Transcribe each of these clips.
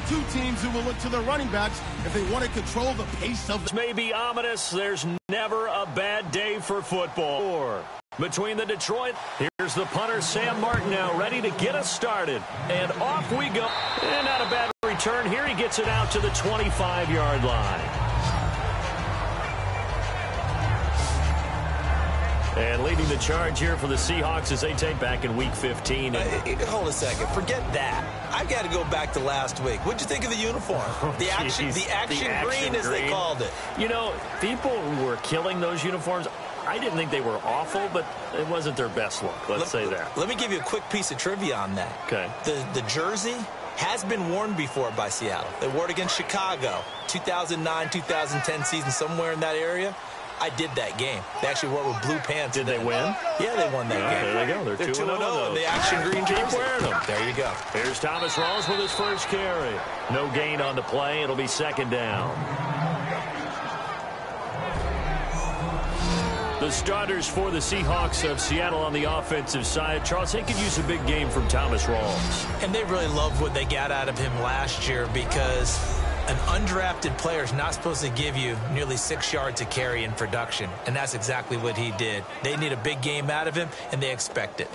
two teams who will look to their running backs if they want to control the pace of This may be ominous. There's never a bad day for football. Between the Detroit, here's the punter, Sam Martin, now ready to get us started. And off we go. And not a bad return here. He gets it out to the 25-yard line. And leading the charge here for the Seahawks as they take back in Week 15. Hold a second. Forget that. I've got to go back to last week. What'd you think of the uniform? The action green, as they called it. You know, people were killing those uniforms. I didn't think they were awful, but it wasn't their best look. Let's say that. Let me give you a quick piece of trivia on that. Okay. The jersey has been worn before by Seattle. They wore it against Chicago, 2009-2010 season, somewhere in that area. I did that game. They actually wore it with blue pants. Did they win? Yeah, they won that game. There they go. They're 2-0 in the action green jersey. Keep wearing them. There you go. Here's Thomas Rawls with his first carry. No gain on the play. It'll be second down. The starters for the Seahawks of Seattle on the offensive side. Charles, they could use a big game from Thomas Rawls. And they really loved what they got out of him last year because an undrafted player is not supposed to give you nearly 6 yards a carry in production, and that's exactly what he did. They need a big game out of him, and they expect it.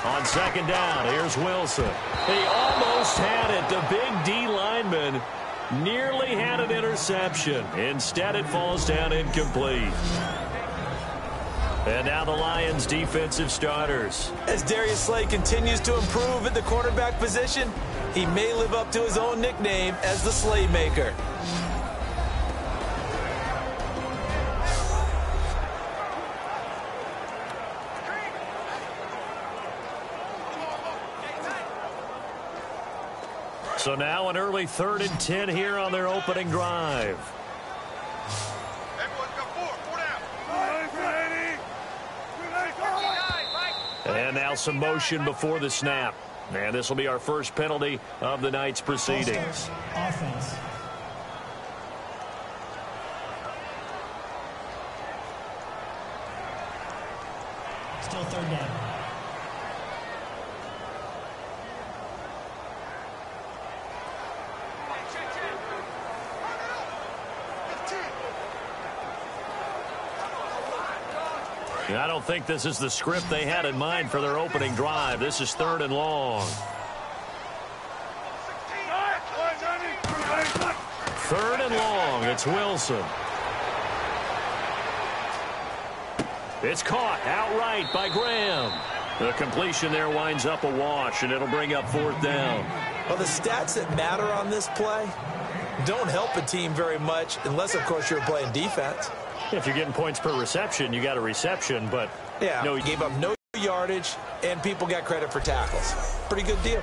On second down, here's Wilson. He almost had it. The big D lineman nearly had an interception. Instead, it falls down incomplete. And now the Lions' defensive starters. As Darius Slay continues to improve at the quarterback position, he may live up to his own nickname as the Slaymaker. So now an early 3rd and 10 here on their opening drive. And now some motion before the snap. And this will be our first penalty of the night's proceedings. Offense. Still 3rd down. I don't think this is the script they had in mind for their opening drive. This is 3rd and long. 3rd and long. It's Wilson. It's caught outright by Graham. The completion there winds up a wash, and it'll bring up 4th down. Well, the stats that matter on this play don't help a team very much unless, of course, you're playing defense. If you're getting points per reception, you got a reception, but yeah, no, he gave up no yardage, and people got credit for tackles. Pretty good deal.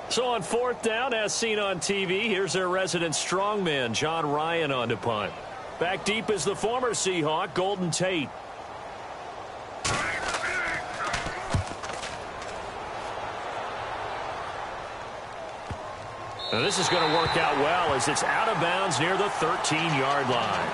So on 4th down, as seen on TV, here's their resident strongman, John Ryan, on to punt. Back deep is the former Seahawk, Golden Tate. Now this is going to work out well as it's out of bounds near the 13-yard line.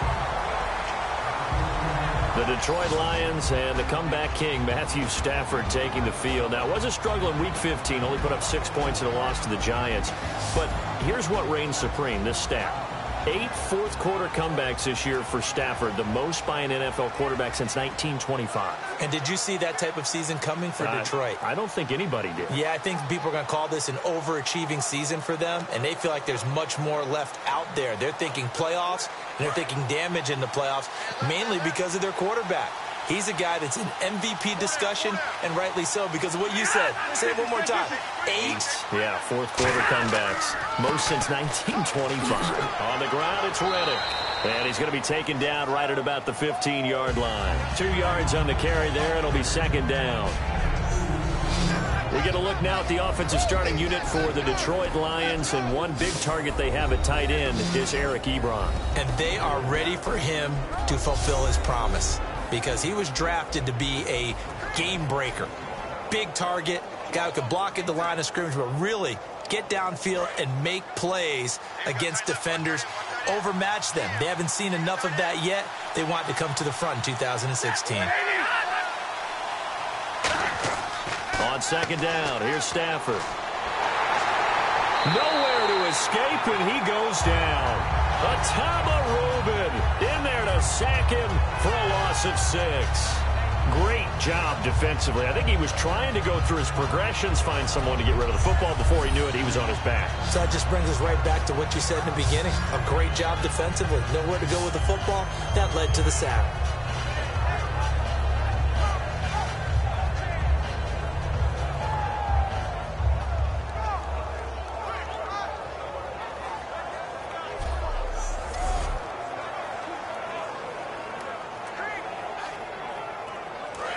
The Detroit Lions and the comeback king, Matthew Stafford, taking the field. Now, it was a struggle in Week 15. Only put up 6 points in a loss to the Giants. But here's what reigns supreme, this stat. 8 fourth-quarter comebacks this year for Stafford, the most by an NFL quarterback since 1925. And did you see that type of season coming for Detroit? I don't think anybody did. Yeah, I think people are going to call this an overachieving season for them, and they feel like there's much more left out there. They're thinking playoffs, and they're thinking damage in the playoffs, mainly because of their quarterback. He's a guy that's in MVP discussion, and rightly so, because of what you said. Say it one more time. 8. Yeah, fourth-quarter comebacks. Most since 1925. On the ground, it's Reddick. And he's going to be taken down right at about the 15-yard line. 2 yards on the carry there. It'll be second down. We get a look now at the offensive starting unit for the Detroit Lions, and one big target they have at tight end is Eric Ebron. And they are ready for him to fulfill his promise, because he was drafted to be a game breaker. Big target, guy who could block at the line of scrimmage, but really get downfield, and make plays against defenders, overmatch them. They haven't seen enough of that yet. They want to come to the front in 2016. On second down, here's Stafford. Nowhere to escape, and he goes down. Atama Rubin in there to sack him for a loss of 6. Great job defensively. I think he was trying to go through his progressions, find someone to get rid of the football. Before he knew it, he was on his back. So that just brings us right back to what you said in the beginning. A great job defensively. Nowhere to go with the football. That led to the sack.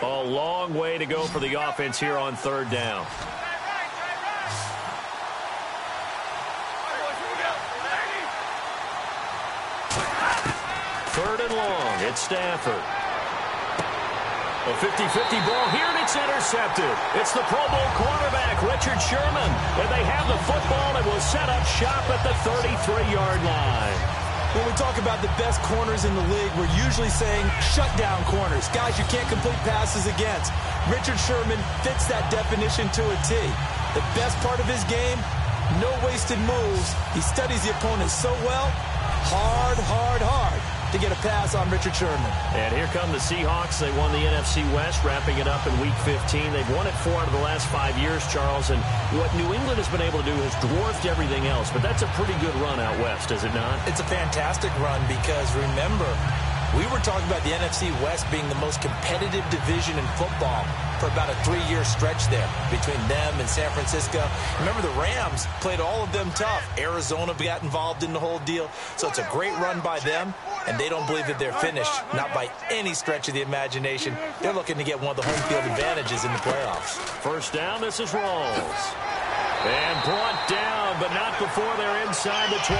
A long way to go for the offense here on third down. Third and long. It's Stafford. A 50-50 ball here, and it's intercepted. It's the Pro Bowl cornerback, Richard Sherman. And they have the football and will set up shop at the 33-yard line. When we talk about the best corners in the league, we're usually saying shutdown corners, guys you can't complete passes against. Richard Sherman fits that definition to a T. The best part of his game, no wasted moves. He studies the opponent so well, hard to get a pass on Richard Sherman. And here come the Seahawks. They won the NFC West, wrapping it up in Week 15. They've won it 4 out of the last 5 years, Charles, and what New England has been able to do has dwarfed everything else. But that's a pretty good run out west, is it not? It's a fantastic run because, remember, we were talking about the NFC West being the most competitive division in football for about a 3-year stretch there between them and San Francisco. Remember, the Rams played all of them tough. Arizona got involved in the whole deal. So it's a great run by them, and they don't believe that they're finished, not by any stretch of the imagination. They're looking to get one of the home field advantages in the playoffs. First down, this is Rawls. And brought down, but not before they're inside the 25.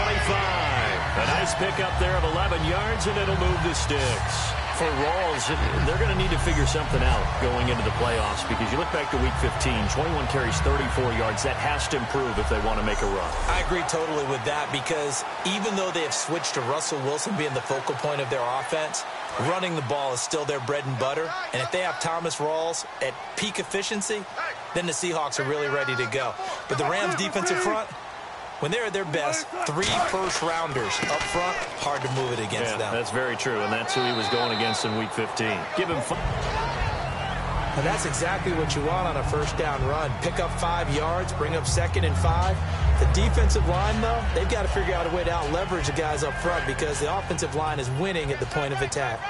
A nice pickup there of 11 yards, and it'll move the sticks. For Rawls, they're going to need to figure something out going into the playoffs because you look back to Week 15, 21 carries, 34 yards. That has to improve if they want to make a run. I agree totally with that because even though they have switched to Russell Wilson being the focal point of their offense, running the ball is still their bread and butter. And if they have Thomas Rawls at peak efficiency, then the Seahawks are really ready to go. But the Rams' defensive front, when they're at their best, 3 first-rounders up front, hard to move it against them. That's very true, and that's who he was going against in Week 15. Give him 5. And that's exactly what you want on a first-down run. Pick up 5 yards, bring up 2nd and 5. The defensive line, though, they've got to figure out a way to out-leverage the guys up front because the offensive line is winning at the point of attack.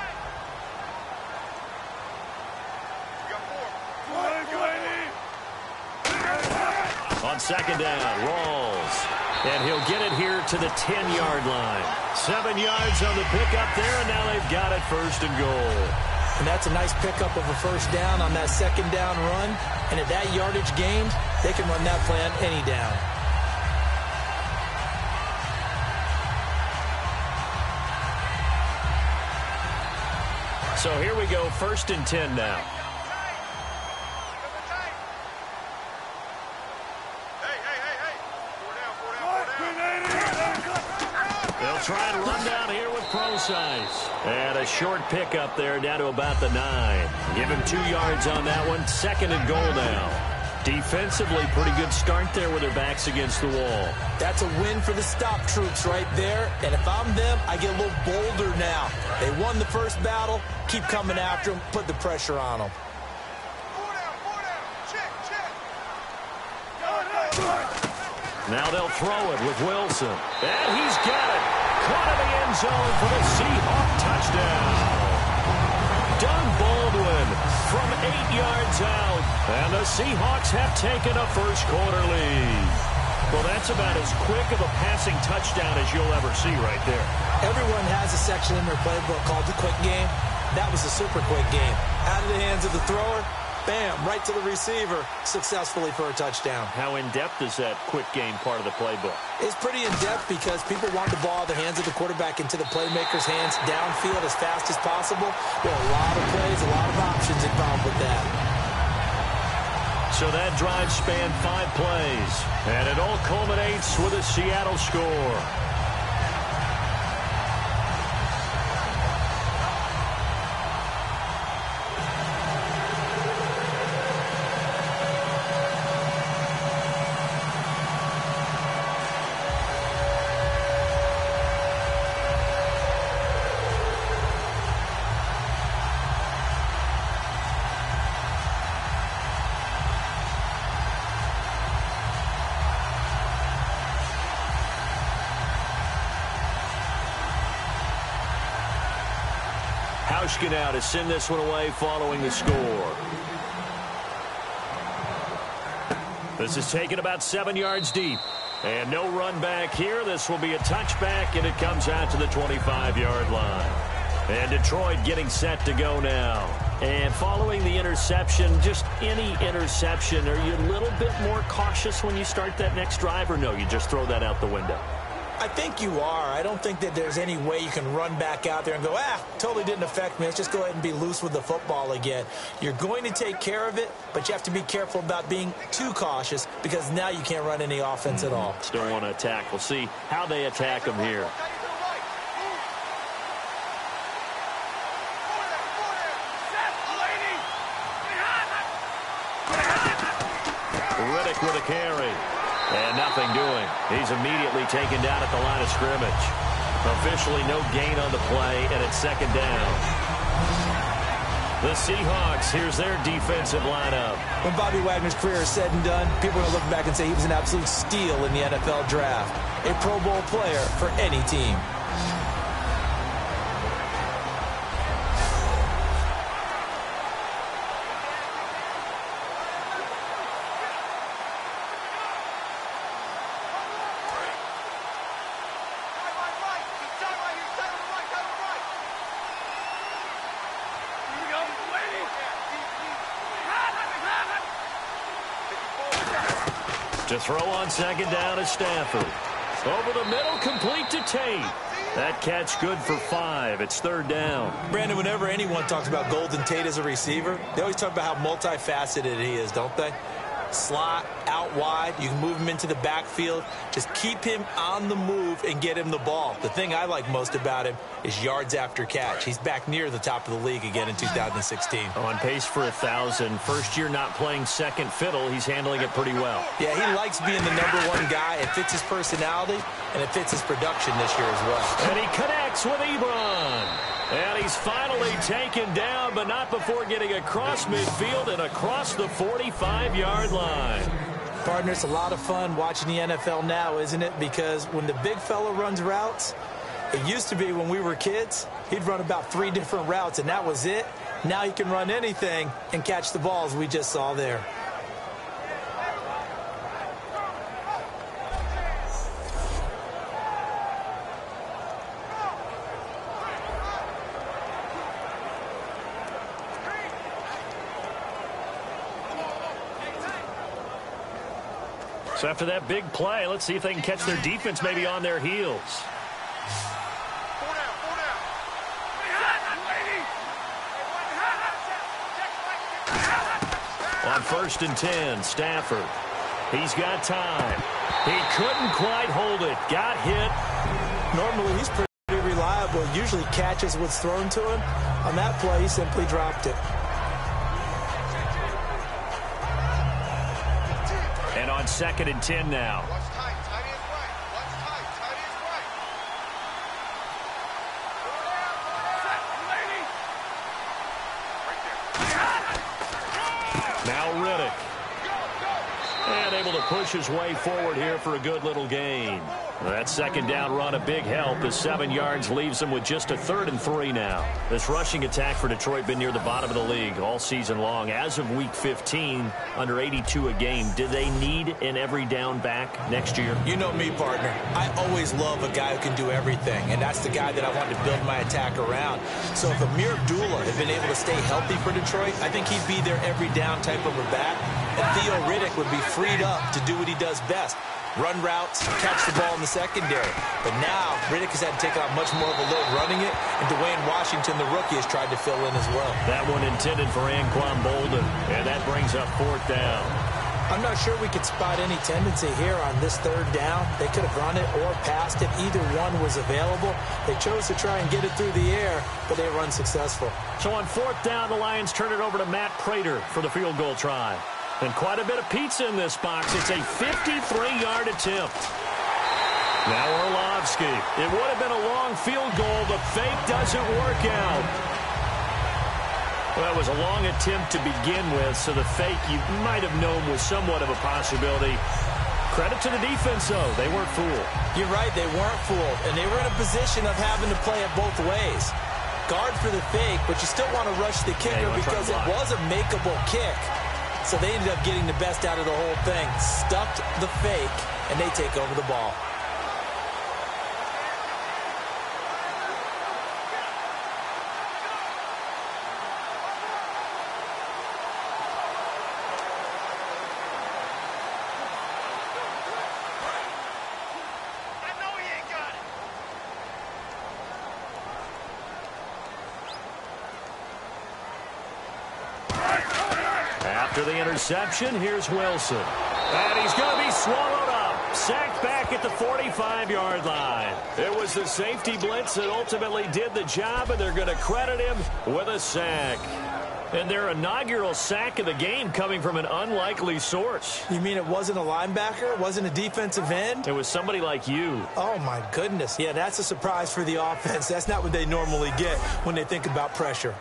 On second down, Rawls. And he'll get it here to the 10-yard line. 7 yards on the pickup there, and now they've got it first and goal. And that's a nice pickup of a first down on that second down run. And at that yardage gained, they can run that play on any down. So here we go, 1st and 10 now. They'll try and run down here with Procise. And a short pickup there down to about the 9. Give him 2 yards on that one. 2nd and goal now. Defensively, pretty good start there with their backs against the wall. That's a win for the stop troops right there. And if I'm them, I get a little bolder now. They won the first battle. Keep coming after them. Put the pressure on them. Now they'll throw it with Wilson. And he's got it. Caught in the end zone for the Seahawk touchdown. Doug Baldwin from 8 yards out. And the Seahawks have taken a first-quarter lead. Well, that's about as quick of a passing touchdown as you'll ever see right there. Everyone has a section in their playbook called the quick game. That was a super quick game. Out of the hands of the thrower, bam, right to the receiver, successfully for a touchdown. How in-depth is that quick game part of the playbook? It's pretty in-depth because people want the ball out of the hands of the quarterback into the playmaker's hands downfield as fast as possible. There are a lot of plays, a lot of options involved with that. So that drive spanned 5 plays, and it all culminates with a Seattle score. Now to send this one away following the score. This is taken about 7 yards deep. And no run back here. This will be a touchback, and it comes out to the 25-yard line. And Detroit getting set to go now. And following the interception, just any interception, are you a little bit more cautious when you start that next drive, or no, you just throw that out the window? I think you are. I don't think that there's any way you can run back out there and go, totally didn't affect me. Let's just go ahead and be loose with the football again. You're going to take care of it, but you have to be careful about being too cautious because now you can't run any offense at all. Still want to attack. We'll see how they attack them here. Riddick with a carry. And nothing doing. He's immediately taken down at the line of scrimmage. Officially no gain on the play, and it's second down. The Seahawks, here's their defensive lineup. When Bobby Wagner's career is said and done, people are going to look back and say he was an absolute steal in the NFL draft. A Pro Bowl player for any team. To throw on second down is Stafford. Over the middle, complete to Tate. That catch good for 5. It's third down. Brandon, whenever anyone talks about Golden Tate as a receiver, they always talk about how multifaceted he is, don't they? Slot, out wide, you can move him into the backfield. Just keep him on the move and get him the ball. The thing I like most about him is yards after catch. He's back near the top of the league again in 2016. On pace for 1,000. First year not playing second fiddle. He's handling it pretty well. Yeah, he likes being the #1 guy. It fits his personality, and it fits his production this year as well. And he connects with Ebron. And he's finally taken down, but not before getting across midfield and across the 45-yard line. Partner, it's a lot of fun watching the NFL now, isn't it? Because when the big fella runs routes, it used to be when we were kids, he'd run about 3 different routes, and that was it. Now he can run anything and catch the balls we just saw there. So after that big play, let's see if they can catch their defense maybe on their heels. On 1st and 10, Stafford. He's got time. He couldn't quite hold it. Got hit. Normally, he's pretty reliable. Usually catches what's thrown to him. On that play, he simply dropped it. And on 2nd and 10 now. Now Riddick. And able to push his way forward here for a good little gain. That second down run, a big help as 7 yards leaves him with just a 3rd and 3 now. This rushing attack for Detroit been near the bottom of the league all season long. As of week 15, under 82 a game. Do they need an every down back next year? You know me, partner. I always love a guy who can do everything, and that's the guy that I want to build my attack around. So if Amir Abdullah had been able to stay healthy for Detroit, I think he'd be their every down type of a back, and Theo Riddick would be freed up to do what he does best. Run routes, catch the ball in the secondary. But now, Riddick has had to take on much more of a load running it, and Dwayne Washington, the rookie, has tried to fill in as well. That one intended for Anquan Bolden, and that brings up 4th down. I'm not sure we could spot any tendency here on this 3rd down. They could have run it or passed it. Either one was available. They chose to try and get it through the air, but they were unsuccessful. So on 4th down, the Lions turn it over to Matt Prater for the field goal try. And quite a bit of pizza in this box. It's a 53-yard attempt. Now Orlovsky. It would have been a long field goal. The fake doesn't work out. Well, it was a long attempt to begin with, so the fake you might have known was somewhat of a possibility. Credit to the defense, though. They weren't fooled. You're right, they weren't fooled. And they were in a position of having to play it both ways. Guard for the fake, but you still want to rush the kicker because it was a makeable kick. So they ended up getting the best out of the whole thing. Stuffed the fake, and they take over the ball. After the interception, here's Wilson. And he's going to be swallowed up. Sacked back at the 45-yard line. It was the safety blitz that ultimately did the job, and they're going to credit him with a sack. And their inaugural sack of the game coming from an unlikely source. You mean it wasn't a linebacker? It wasn't a defensive end? It was somebody like you. Oh, my goodness. Yeah, that's a surprise for the offense. That's not what they normally get when they think about pressure.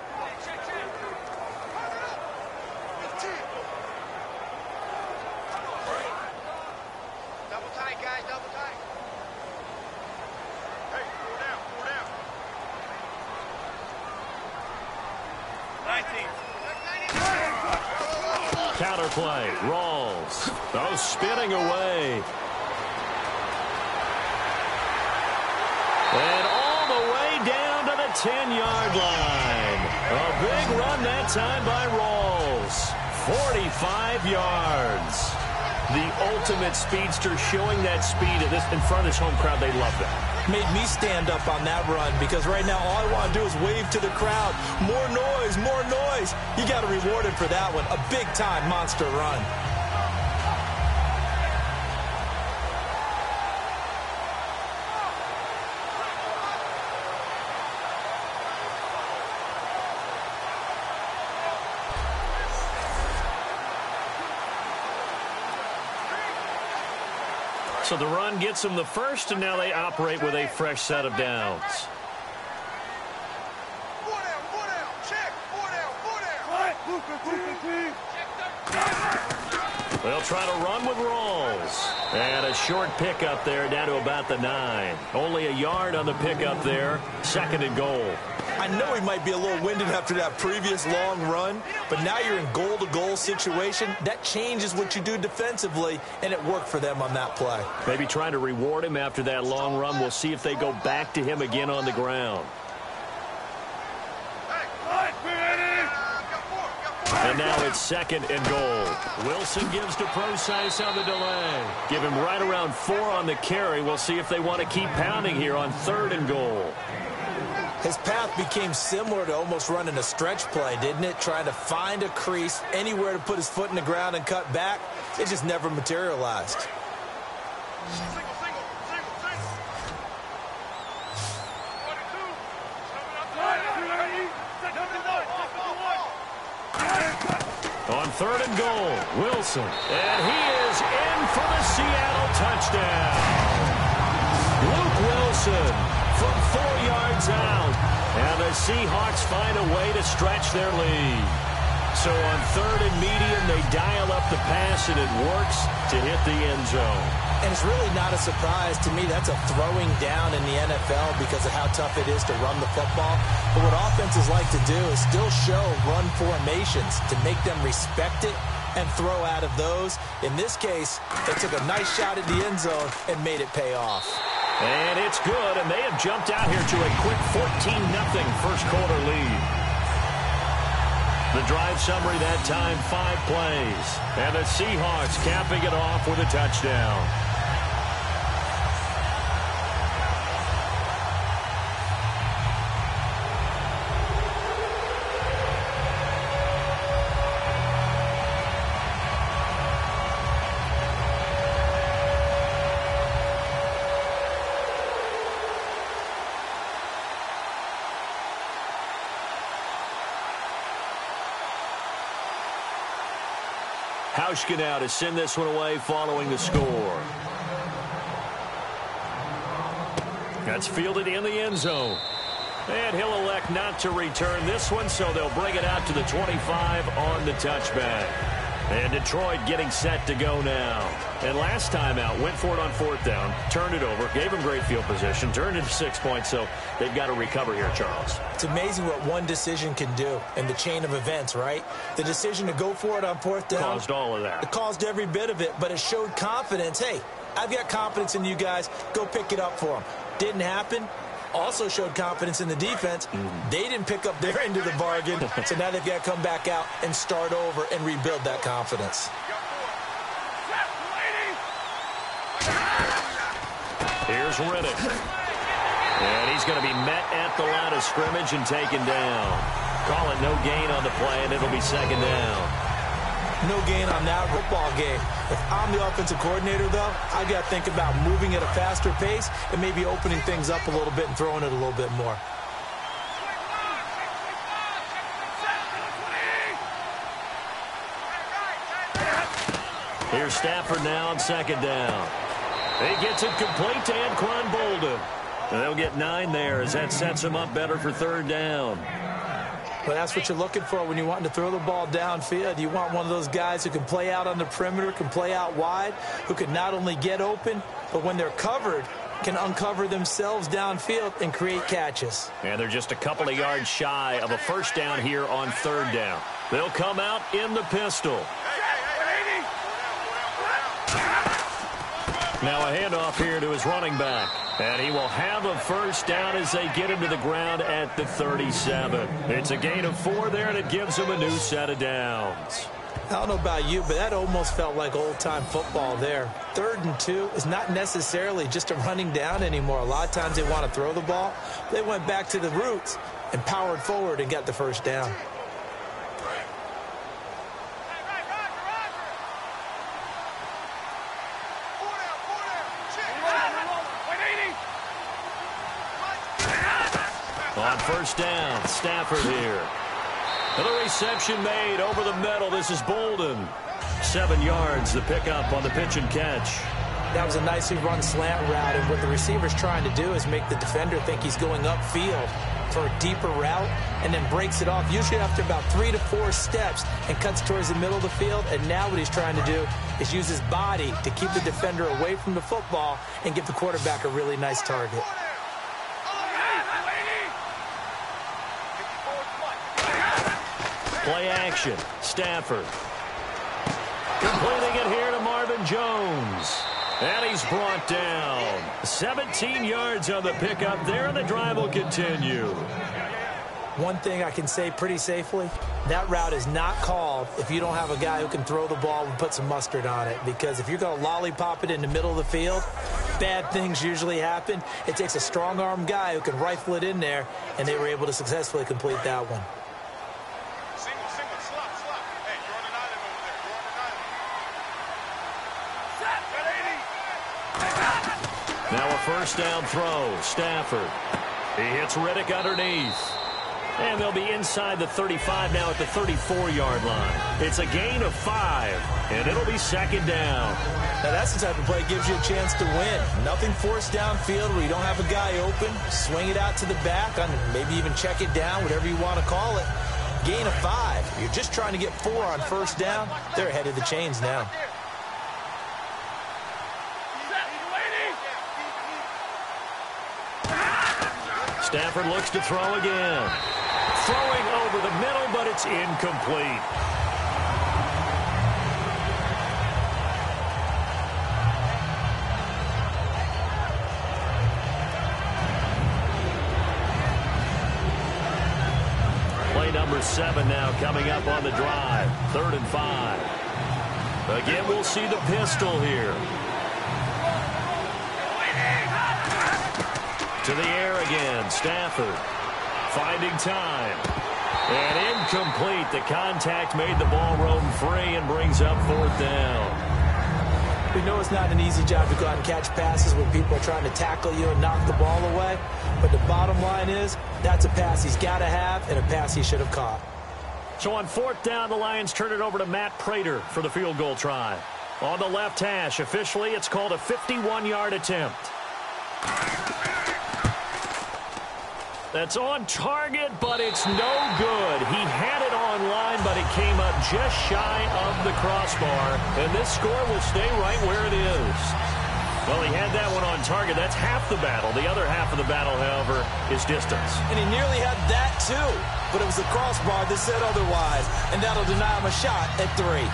Counterplay, Rawls. Oh, spinning away. And all the way down to the 10-yard line. A big run that time by Rawls. 45 yards. The ultimate speedster showing that speed in front of this home crowd. They love that. Made me stand up on that run because right now all I want to do is wave to the crowd. More noise, more noise. You got to reward him for that one. A big-time monster run. So the run gets them the first, and now they operate with a fresh set of downs. They'll try to run with Rawls. And a short pickup there down to about the 9. Only a yard on the pickup there. 2nd and goal. I know he might be a little winded after that previous long run, but now you're in goal-to-goal situation. That changes what you do defensively, and it worked for them on that play. Maybe trying to reward him after that long run. We'll see if they go back to him again on the ground. And now it's 2nd and goal. Wilson gives to Procise on the delay. Give him right around 4 on the carry. We'll see if they want to keep pounding here on 3rd and goal. His path became similar to almost running a stretch play, didn't it? Trying to find a crease, anywhere to put his foot in the ground and cut back. It just never materialized. On 3rd and goal, Wilson. And he is in for the Seattle touchdown. Luke Wilson from 4 yards out. And the Seahawks find a way to stretch their lead. So on 3rd and medium, they dial up the pass, and it works to hit the end zone. And it's really not a surprise to me. That's a throwing down in the NFL because of how tough it is to run the football. But what offenses like to do is still show run formations to make them respect it and throw out of those. In this case, they took a nice shot at the end zone and made it pay off. And it's good, and they have jumped out here to a quick 14-0 first quarter lead. The drive summary that time, 5 plays. And the Seahawks capping it off with a touchdown. Hauschka now to send this one away following the score. That's fielded in the end zone. And he'll elect not to return this one, so they'll bring it out to the 25 on the touchback. And Detroit getting set to go now. And last time out, went for it on 4th down, turned it over, gave him great field position, turned into 6 points, so they've got to recover here, Charles. It's amazing what one decision can do in the chain of events, right? The decision to go for it on 4th down. Caused all of that. It caused every bit of it, but it showed confidence. Hey, I've got confidence in you guys. Go pick it up for them. Didn't happen. Also showed confidence in the defense. They didn't pick up their end of the bargain, so now they've got to come back out and start over and rebuild that confidence. Here's Riddick. And he's going to be met at the line of scrimmage and taken down. Call it no gain on the play, and it'll be 2nd down. No gain on that football game. If I'm the offensive coordinator, though, I've got to think about moving at a faster pace and maybe opening things up a little bit and throwing it a little bit more. Here's Stafford now on 2nd down. He gets it complete to Anquan Bolden. And they'll get 9 there as that sets him up better for 3rd down. Well, that's what you're looking for when you're wanting to throw the ball downfield. You want one of those guys who can play out on the perimeter, can play out wide, who can not only get open, but when they're covered, can uncover themselves downfield and create catches. And they're just a couple of yards shy of a 1st down here on 3rd down. They'll come out in the pistol. Now a handoff here to his running back. And he will have a 1st down as they get him to the ground at the 37. It's a gain of 4 there, and it gives him a new set of downs. I don't know about you, but that almost felt like old-time football there. 3rd and 2 is not necessarily just a running down anymore. A lot of times they want to throw the ball. They went back to the roots and powered forward and got the 1st down. On 1st down, Stafford here. And the reception made over the middle. This is Bolden. 7 yards, the pickup on the pitch and catch. That was a nicely run slant route, and what the receiver's trying to do is make the defender think he's going upfield for a deeper route and then breaks it off, usually after about 3 to 4 steps, and cuts towards the middle of the field. And now what he's trying to do is use his body to keep the defender away from the football and give the quarterback a really nice target. Play action. Stafford. Completing it here to Marvin Jones. And he's brought down. 17 yards on the pickup there, and the drive will continue. One thing I can say pretty safely, that route is not called if you don't have a guy who can throw the ball and put some mustard on it. Because if you're going to lollipop it in the middle of the field, bad things usually happen. It takes a strong-arm guy who can rifle it in there, and they were able to successfully complete that one. Now a 1st down throw. Stafford. He hits Riddick underneath. And they'll be inside the 35 now at the 34-yard line. It's a gain of 5, and it'll be 2nd down. Now that's the type of play that gives you a chance to win. Nothing forced downfield where you don't have a guy open. Swing it out to the back, maybe even check it down, whatever you want to call it. Gain of 5. You're just trying to get 4 on 1st down. They're ahead of the chains now. Stafford looks to throw again. Throwing over the middle, but it's incomplete. Play number with 7 now coming up on the drive. 3rd and 5. Again, we'll see the pistol here. To the air again. Stafford finding time. And incomplete. The contact made the ball roam free and brings up 4th down. We know it's not an easy job to go out and catch passes when people are trying to tackle you and knock the ball away. But the bottom line is that's a pass he's got to have and a pass he should have caught. So on 4th down, the Lions turn it over to Matt Prater for the field goal try. On the left hash, officially, it's called a 51-yard attempt. That's on target, but it's no good. He had it on line, but it came up just shy of the crossbar. And this score will stay right where it is. Well, he had that one on target. That's half the battle. The other half of the battle, however, is distance. And he nearly had that, too. But it was the crossbar that said otherwise. And that'll deny him a shot at 3.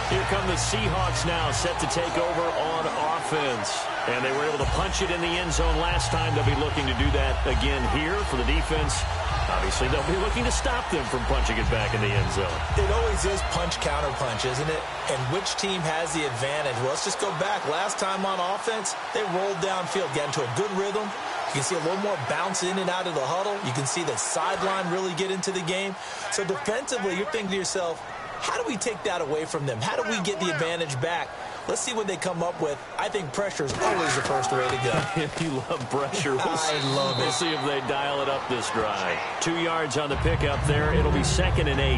Here come the Seahawks now, set to take over on offense. And they were able to punch it in the end zone last time. They'll be looking to do that again here for the defense. Obviously, they'll be looking to stop them from punching it back in the end zone. It always is punch-counter-punch, isn't it? And which team has the advantage? Well, let's just go back. Last time on offense, they rolled downfield, got into a good rhythm. You can see a little more bounce in and out of the huddle. You can see the sideline really get into the game. So defensively, you're thinking to yourself, how do we take that away from them? How do we get the advantage back? Let's see what they come up with. I think pressure is always the first way to go. You love pressure. I love it. We'll see if they dial it up this drive. 2 yards on the pickup there. It'll be 2nd and 8.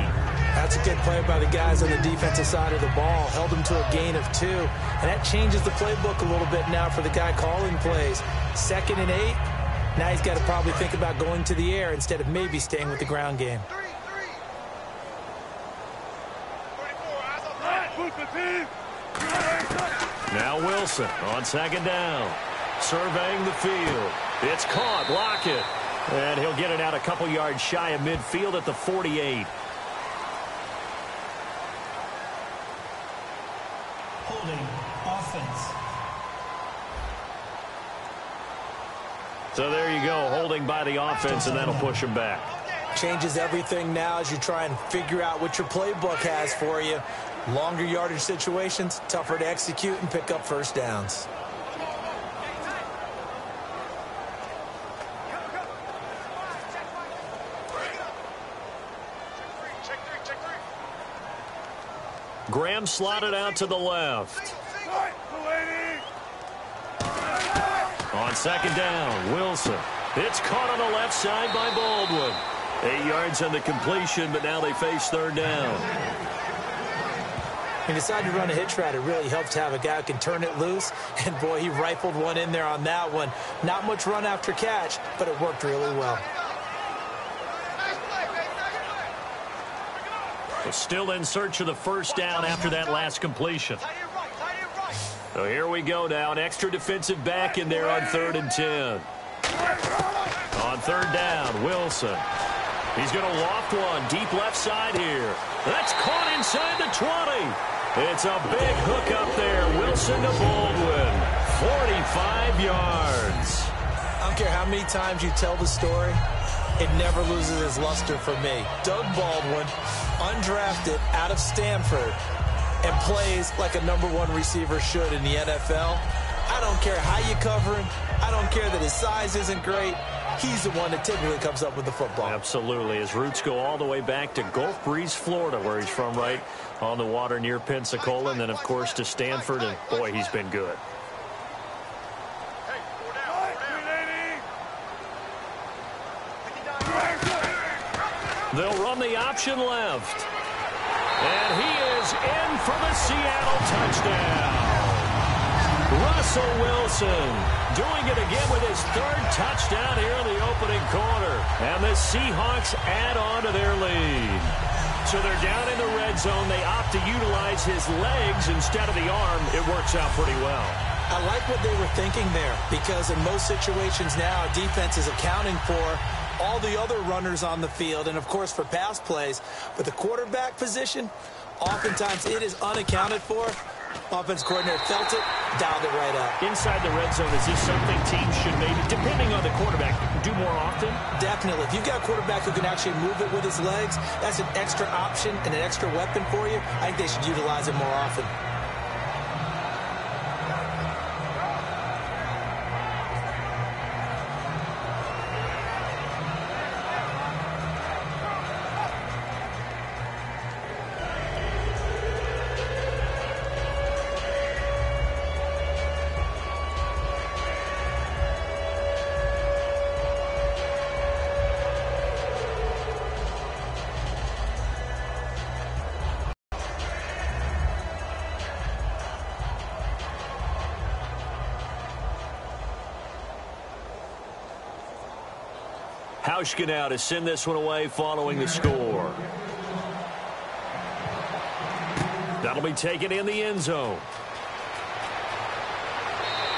That's a good play by the guys on the defensive side of the ball. Held them to a gain of 2. And that changes the playbook a little bit now for the guy calling plays. 2nd and 8. Now he's got to probably think about going to the air instead of maybe staying with the ground game. Now Wilson on 2nd down. Surveying the field. It's caught. Lockett. And he'll get it out a couple yards shy of midfield at the 48. Holding offense. So there you go. Holding by the offense, and that'll push him back. Changes everything now as you try and figure out what your playbook has for you. Longer yardage situations, tougher to execute and pick up first downs. Graham slotted out to the left. On 2nd down, Wilson. It's caught on the left side by Baldwin. 8 yards on the completion, but now they face 3rd down. He decided to run a hitch route. It really helps to have a guy who can turn it loose. And, boy, he rifled one in there on that one. Not much run after catch, but it worked really well. We're still in search of the first down after that last completion. So here we go now. An extra defensive back in there on 3rd and 10. On 3rd down, Wilson. He's going to loft one deep left side here. That's caught inside the 20. It's a big hook up there. Wilson to Baldwin. 45 yards. I don't care how many times you tell the story, it never loses its luster for me. Doug Baldwin, undrafted out of Stanford, and plays like a #1 receiver should in the NFL. I don't care how you cover him. I don't care that his size isn't great. He's the one that typically comes up with the football. Absolutely. His roots go all the way back to Gulf Breeze, Florida, where he's from, right on the water near Pensacola, and then, of course, to Stanford, and, boy, he's been good. They'll run the option left. And he is in for the Seattle touchdown. Russell Wilson doing it again with his 3rd touchdown here in the opening quarter. And the Seahawks add on to their lead. So they're down in the red zone. They opt to utilize his legs instead of the arm. It works out pretty well. I like what they were thinking there, because in most situations now, defense is accounting for all the other runners on the field and, of course, for pass plays. But the quarterback position, oftentimes it is unaccounted for. Offense coordinator felt it, dialed it right up. Inside the red zone, is this something teams should maybe, depending on the quarterback, do more often? Definitely. If you've got a quarterback who can actually move it with his legs, that's an extra option and an extra weapon for you. I think they should utilize it more often. Hauschka now to send this one away following the score. That'll be taken in the end zone.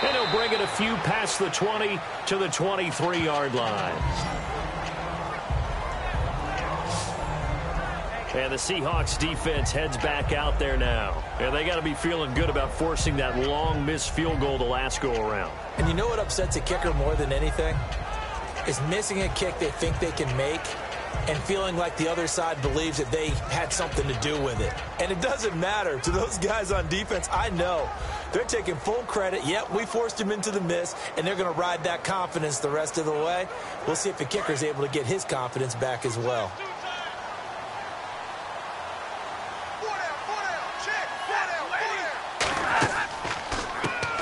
And he'll bring it a few past the 20 to the 23-yard line. And the Seahawks defense heads back out there now. And they got to be feeling good about forcing that long missed field goal the last go-around. And you know what upsets a kicker more than anything? Is missing a kick they think they can make and feeling like the other side believes that they had something to do with it. And it doesn't matter. To those guys on defense, I know. They're taking full credit. Yep, we forced him into the miss, and they're going to ride that confidence the rest of the way. We'll see if the kicker's able to get his confidence back as well.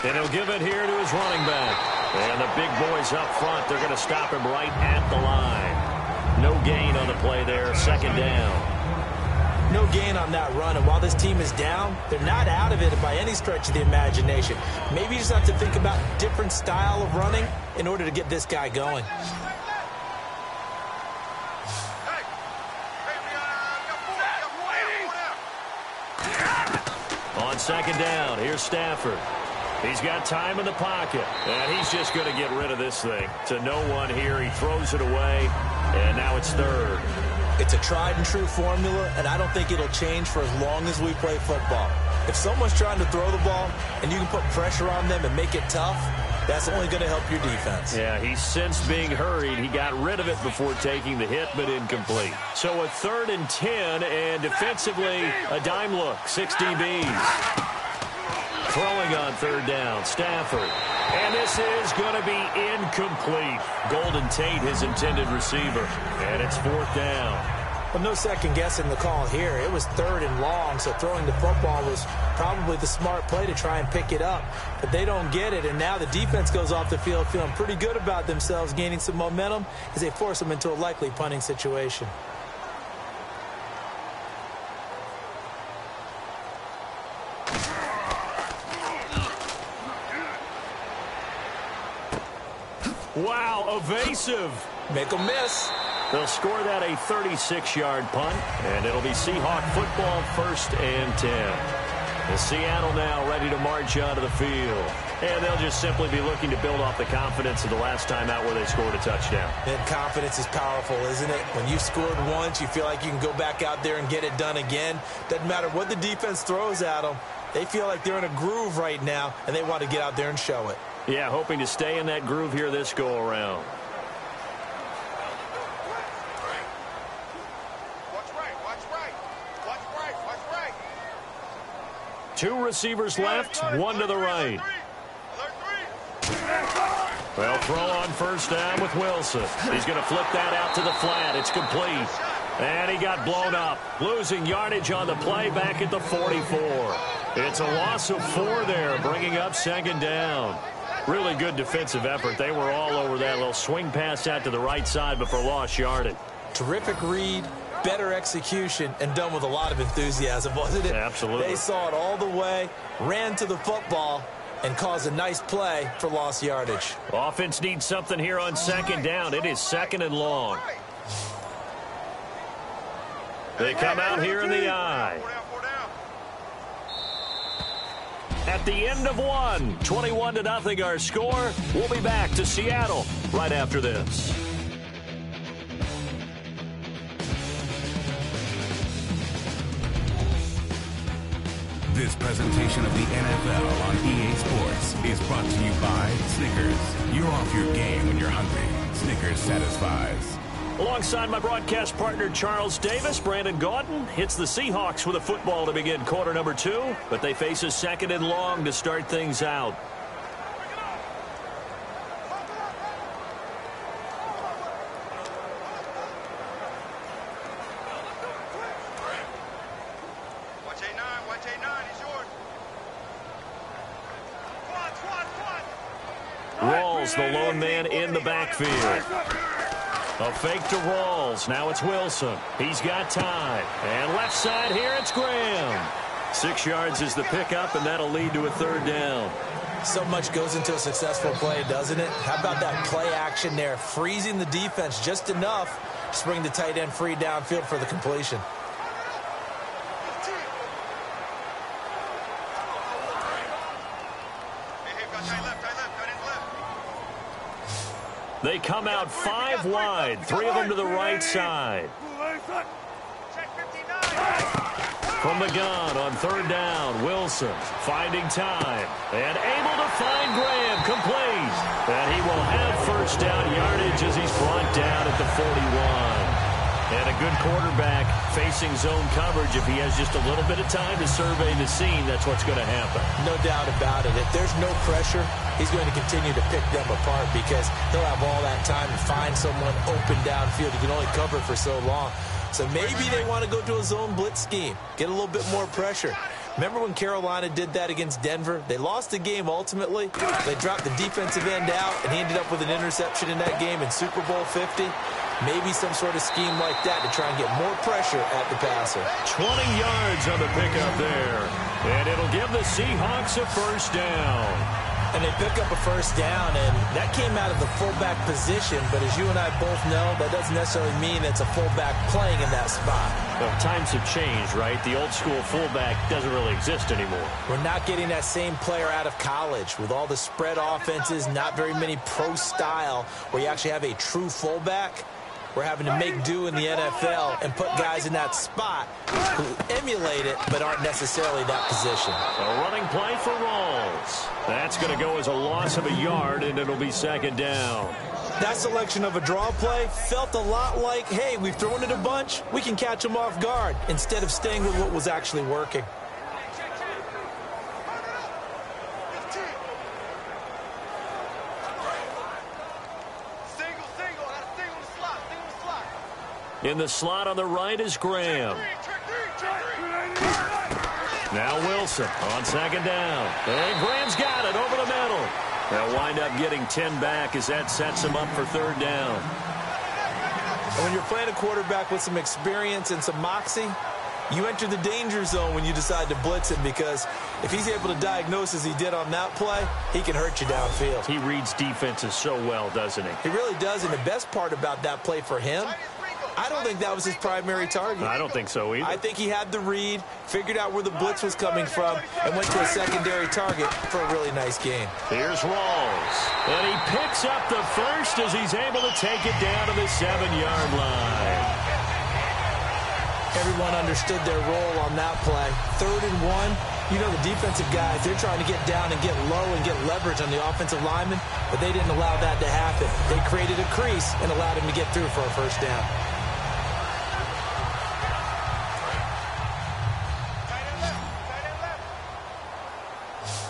And he'll give it here to his running back. And the big boys up front, they're going to stop him right at the line. No gain on the play there, second down. No gain on that run, and while this team is down, they're not out of it by any stretch of the imagination. Maybe you just have to think about different style of running in order to get this guy going. On second down, here's Stafford. He's got time in the pocket, and he's just going to get rid of this thing. To no one here, he throws it away, and now it's third. It's a tried-and-true formula, and I don't think it'll change for as long as we play football. If someone's trying to throw the ball, and you can put pressure on them and make it tough, that's only going to help your defense. Yeah, he sensed being hurried. He got rid of it before taking the hit, but incomplete. So a 3rd and 10, and defensively, a dime look, 6 DBs. Throwing on third down, Stafford. And this is going to be incomplete. Golden Tate, his intended receiver. And it's 4th down. Well, no second guessing the call here. It was 3rd and long, so throwing the football was probably the smart play to try and pick it up. But they don't get it, and now the defense goes off the field feeling pretty good about themselves, gaining some momentum as they force them into a likely punting situation. Wow, evasive. Make them miss. They'll score that a 36-yard punt, and it'll be Seahawk football, 1st and 10. The Seattle now ready to march onto the field. And they'll just simply be looking to build off the confidence of the last time out where they scored a touchdown. And confidence is powerful, isn't it? When you've scored once, you feel like you can go back out there and get it done again. Doesn't matter what the defense throws at them. They feel like they're in a groove right now, and they want to get out there and show it. Yeah, hoping to stay in that groove here this go-around. Two receivers left, one to the right. They'll throw on first down with Wilson. He's going to flip that out to the flat. It's complete. And he got blown up, losing yardage on the play back at the 44. It's a loss of 4 there, bringing up second down. Really good defensive effort. They were all over that little swing pass out to the right side before lost yardage. Terrific read, better execution, and done with a lot of enthusiasm, wasn't it? Absolutely. They saw it all the way, ran to the football, and caused a nice play for lost yardage. Offense needs something here on second down. It is 2nd and long. They come out here in the eye. At the end of one, 21-0 our score. We'll be back to Seattle right after this. This presentation of the NFL on EA Sports is brought to you by Snickers. You're off your game when you're hungry. Snickers satisfies. Alongside my broadcast partner, Charles Davis, Brandon Gaudin hits the Seahawks with a football to begin quarter number 2, but they face a second and long to start things out. Rawls, the lone man in the backfield. A fake to Rawls. Now it's Wilson. He's got time. And left side here, it's Graham. 6 yards is the pickup, and that'll lead to a third down. So much goes into a successful play, doesn't it? How about that play action there? Freezing the defense just enough to bring the tight end free downfield for the completion. They come out 5 wide, 3 of them to the right side. From the gun on third down, Wilson finding time and able to find Graham, complete. And he will have first down yardage as he's brought down at the 41. And a good quarterback facing zone coverage. If he has just a little bit of time to survey the scene, that's what's going to happen. No doubt about it. If there's no pressure, he's going to continue to pick them apart because he'll have all that time to find someone open downfield. He can only cover for so long. So maybe they want to go to a zone blitz scheme, get a little bit more pressure. Remember when Carolina did that against Denver? They lost the game ultimately. They dropped the defensive end out, and he ended up with an interception in that game in Super Bowl 50. Maybe some sort of scheme like that to try and get more pressure at the passer. 20 yards on the pickup there. And it'll give the Seahawks a first down. And they pick up a first down, and that came out of the fullback position. But as you and I both know, that doesn't necessarily mean it's a fullback playing in that spot. Well, times have changed, right? The old school fullback doesn't really exist anymore. We're not getting that same player out of college with all the spread offenses, not very many pro style where you actually have a true fullback. We're having to make do in the NFL and put guys in that spot who emulate it but aren't necessarily that position. A running play for Rawls. That's going to go as a loss of a yard, and it'll be second down. That selection of a draw play felt a lot like, hey, we've thrown it a bunch, we can catch them off guard, instead of staying with what was actually working. In the slot on the right is Graham. Now Wilson on second down. And Graham's got it over the middle. They'll wind up getting 10 back as that sets him up for third down. And when you're playing a quarterback with some experience and some moxie, you enter the danger zone when you decide to blitz him, because if he's able to diagnose as he did on that play, he can hurt you downfield. He reads defenses so well, doesn't he? He really does, and the best part about that play for him, I don't think that was his primary target. I don't think so either. I think he had the read, figured out where the blitz was coming from, and went to a secondary target for a really nice game. Here's Rawls. And he picks up the first as he's able to take it down to the 7-yard line. Everyone understood their role on that play. 3rd and 1. You know, the defensive guys, they're trying to get down and get low and get leverage on the offensive lineman, but they didn't allow that to happen. They created a crease and allowed him to get through for a first down.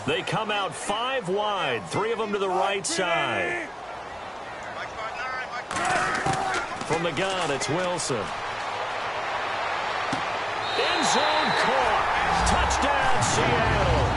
They come out 5 wide, 3 of them to the right side. From the gun, it's Wilson. End zone caught. Touchdown, Seattle.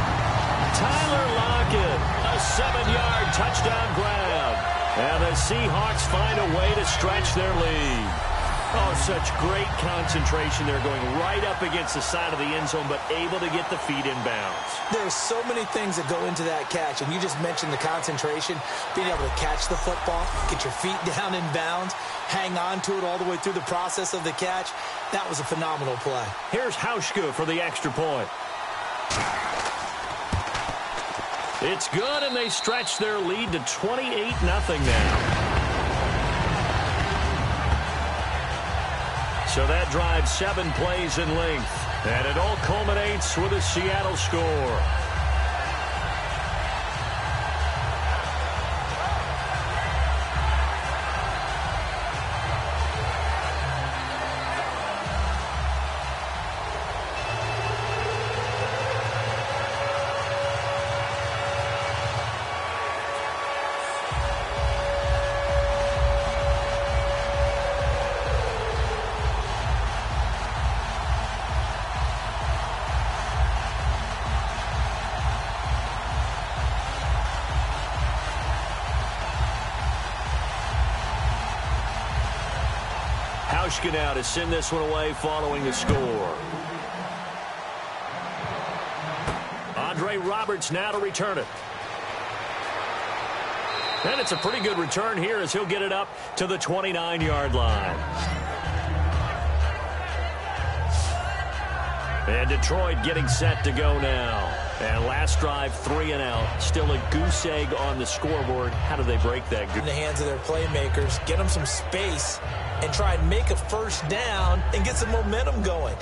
Tyler Lockett, a 7-yard touchdown grab. And the Seahawks find a way to stretch their lead. Oh, such great concentration. They're going right up against the side of the end zone, but able to get the feet in bounds. There's so many things that go into that catch, and you just mentioned the concentration, being able to catch the football, get your feet down in bounds, hang on to it all the way through the process of the catch. That was a phenomenal play. Here's Hauschka for the extra point. It's good, and they stretch their lead to 28-0 now. So that drives 7 plays in length. And it all culminates with a Seattle score. Now to send this one away following the score. Andre Roberts now to return it. And it's a pretty good return here as he'll get it up to the 29-yard line. And Detroit getting set to go now. And last drive, 3 and out. Still a goose egg on the scoreboard. How do they break that? In the hands of their playmakers, get them some space, and try and make a first down and get some momentum going.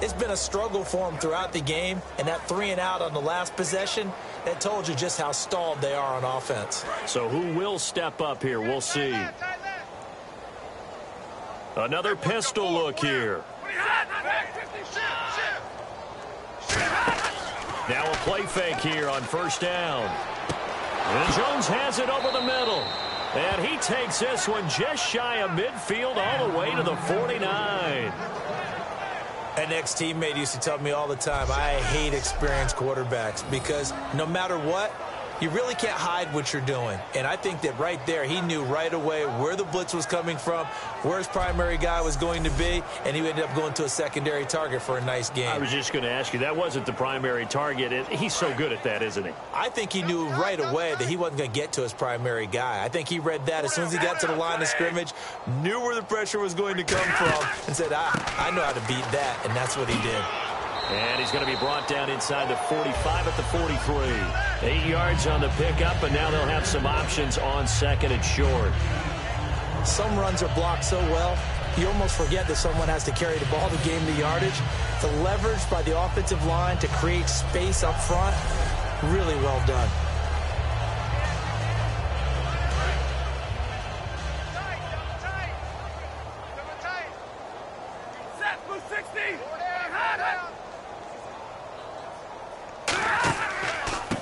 It's been a struggle for them throughout the game, and that 3 and out on the last possession, that told you just how stalled they are on offense. So who will step up here? We'll see. Another pistol look here. Now a play fake here on first down. And Jones has it over the middle. And he takes this one just shy of midfield all the way to the 49. An ex-teammate used to tell me all the time, I hate experienced quarterbacks because no matter what, you really can't hide what you're doing. And I think that right there, he knew right away where the blitz was coming from, where his primary guy was going to be, and he ended up going to a secondary target for a nice game. I was just going to ask you, that wasn't the primary target. He's so good at that, isn't he? I think he knew right away that he wasn't going to get to his primary guy. I think he read that as soon as he got to the line of scrimmage, knew where the pressure was going to come from, and said, I know how to beat that, and that's what he did. And he's going to be brought down inside the 45 at the 43. 8 yards on the pickup, and now they'll have some options on second and short. Some runs are blocked so well, you almost forget that someone has to carry the ball to gain the yardage. The leverage by the offensive line to create space up front, really well done.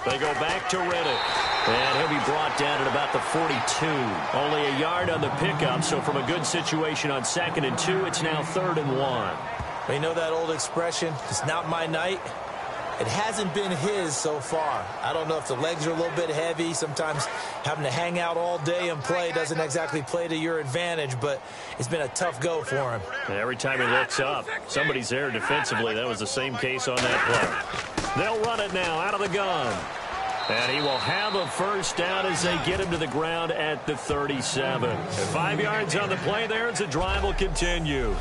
They go back to Riddick, and he'll be brought down at about the 42. Only a yard on the pickup, so from a good situation on 2nd and 2, it's now 3rd and 1. You know that old expression, it's not my night? It hasn't been his so far. I don't know if the legs are a little bit heavy. Sometimes having to hang out all day and play doesn't exactly play to your advantage, but it's been a tough go for him. And every time he looks up, somebody's there defensively. That was the same case on that play. They'll run it now out of the gun. And he will have a first down as they get him to the ground at the 37. And 5 yards on the play there as the drive will continue.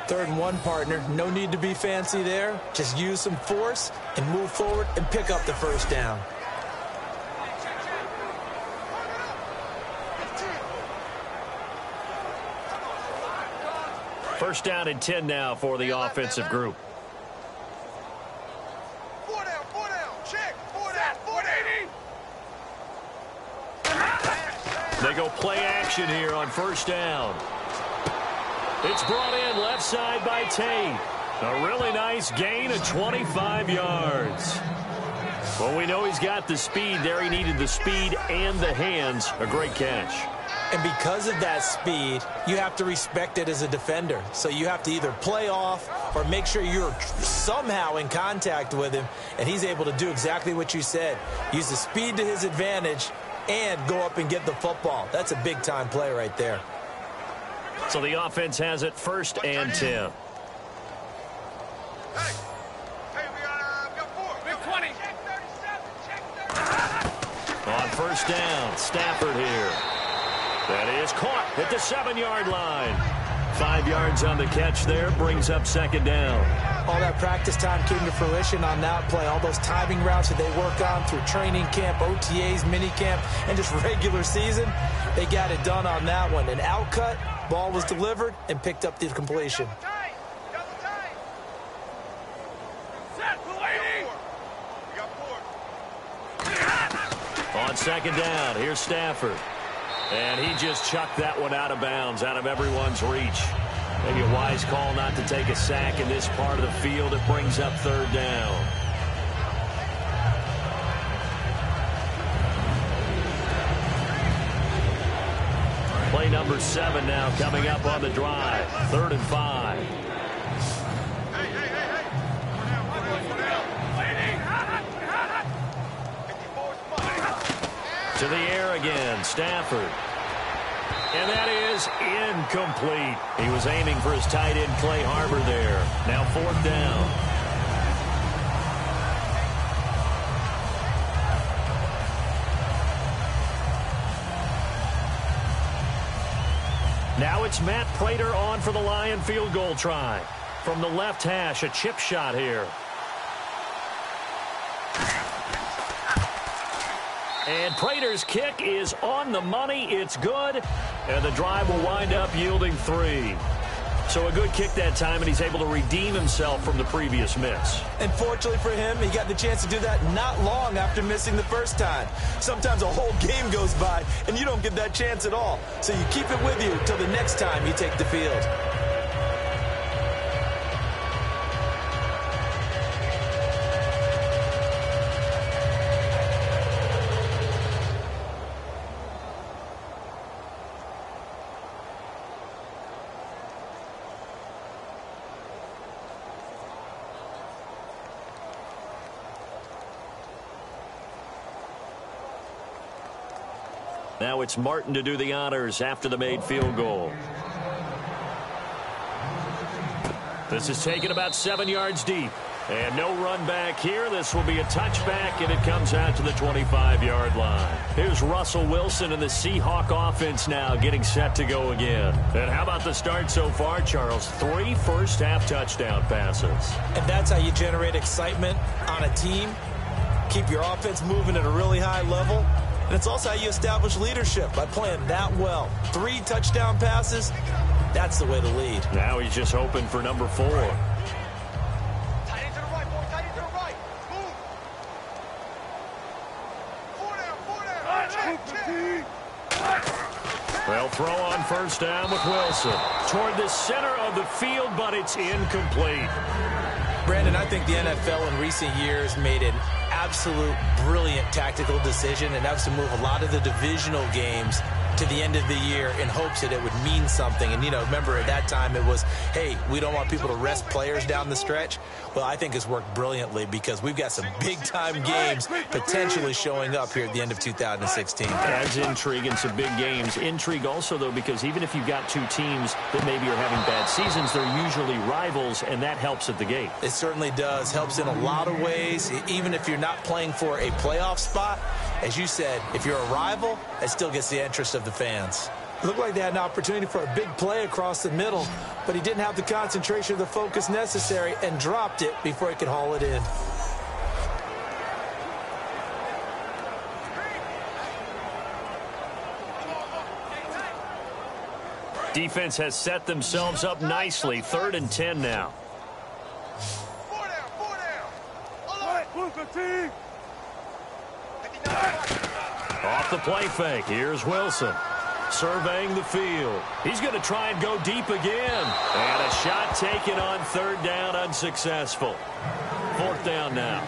3rd and 1, partner. No need to be fancy there. Just use some force and move forward and pick up the first down. First down and 10 now for the offensive group. They go play action here on first down. It's brought in left side by Tate. A really nice gain of 25 yards. Well, we know he's got the speed there. He needed the speed and the hands. A great catch. And because of that speed, you have to respect it as a defender. So you have to either play off or make sure you're somehow in contact with him. And he's able to do exactly what you said. Use the speed to his advantage and go up and get the football. That's a big-time play right there. So the offense has it 1st and 10. On first down, Stafford here. That is caught at the 7-yard line. 5 yards on the catch there, brings up 2nd down. All that practice time came to fruition on that play. All those timing routes that they work on through training camp, OTAs, minicamp, and just regular season, they got it done on that one. An outcut, ball was delivered, and picked up the completion. On second down, here's Stafford. And he just chucked that one out of bounds, out of everyone's reach. Maybe a wise call not to take a sack in this part of the field. It brings up third down. Play number 7 now coming up on the drive. 3rd and 5. To the air again, Stafford. And that is incomplete. He was aiming for his tight end, Clay Harbor, there. Now 4th down. Now it's Matt Prater on for the Lion field goal try. From the left hash, a chip shot here. And Prater's kick is on the money. It's good. And the drive will wind up yielding 3. So a good kick that time, and he's able to redeem himself from the previous miss. And fortunately for him, he got the chance to do that not long after missing the first time. Sometimes a whole game goes by, and you don't get that chance at all. So you keep it with you till the next time you take the field. Now it's Martin to do the honors after the made field goal. This is taken about 7 yards deep. And no run back here. This will be a touchback, and it comes out to the 25-yard line. Here's Russell Wilson and the Seahawk offense now getting set to go again. And how about the start so far, Charles? 3 first-half touchdown passes. And that's how you generate excitement on a team. Keep your offense moving at a really high level. And it's also how you establish leadership, by playing that well. 3 touchdown passes, that's the way to lead. Now he's just hoping for number 4. Tight end to the right, boy. Tight end to the right. Move. 4 down. They'll throw on first down with Wilson. Toward the center of the field, but it's incomplete. Brandon, I think the NFL in recent years made an absolute brilliant tactical decision, and that was to move a lot of the divisional games to the end of the year in hopes that it would mean something. And, you know, remember at that time it was, hey, we don't want people to rest players down the stretch. Well, I think it's worked brilliantly because we've got some big-time games potentially showing up here at the end of 2016. Adds intrigue in some big games. Intrigue also, though, because even if you've got 2 teams that maybe are having bad seasons, they're usually rivals, and that helps at the gate. It certainly does. Helps in a lot of ways. Even if you're not playing for a playoff spot, as you said, if you're a rival, it still gets the interest of the fans. It looked like they had an opportunity for a big play across the middle, but he didn't have the concentration or the focus necessary and dropped it before he could haul it in. Defense has set themselves up nicely. 3rd and 10 now. 4 down. All right, move the team. Off the play fake. Here's Wilson. Surveying the field. He's going to try and go deep again. And a shot taken on 3rd down, unsuccessful. 4th down now.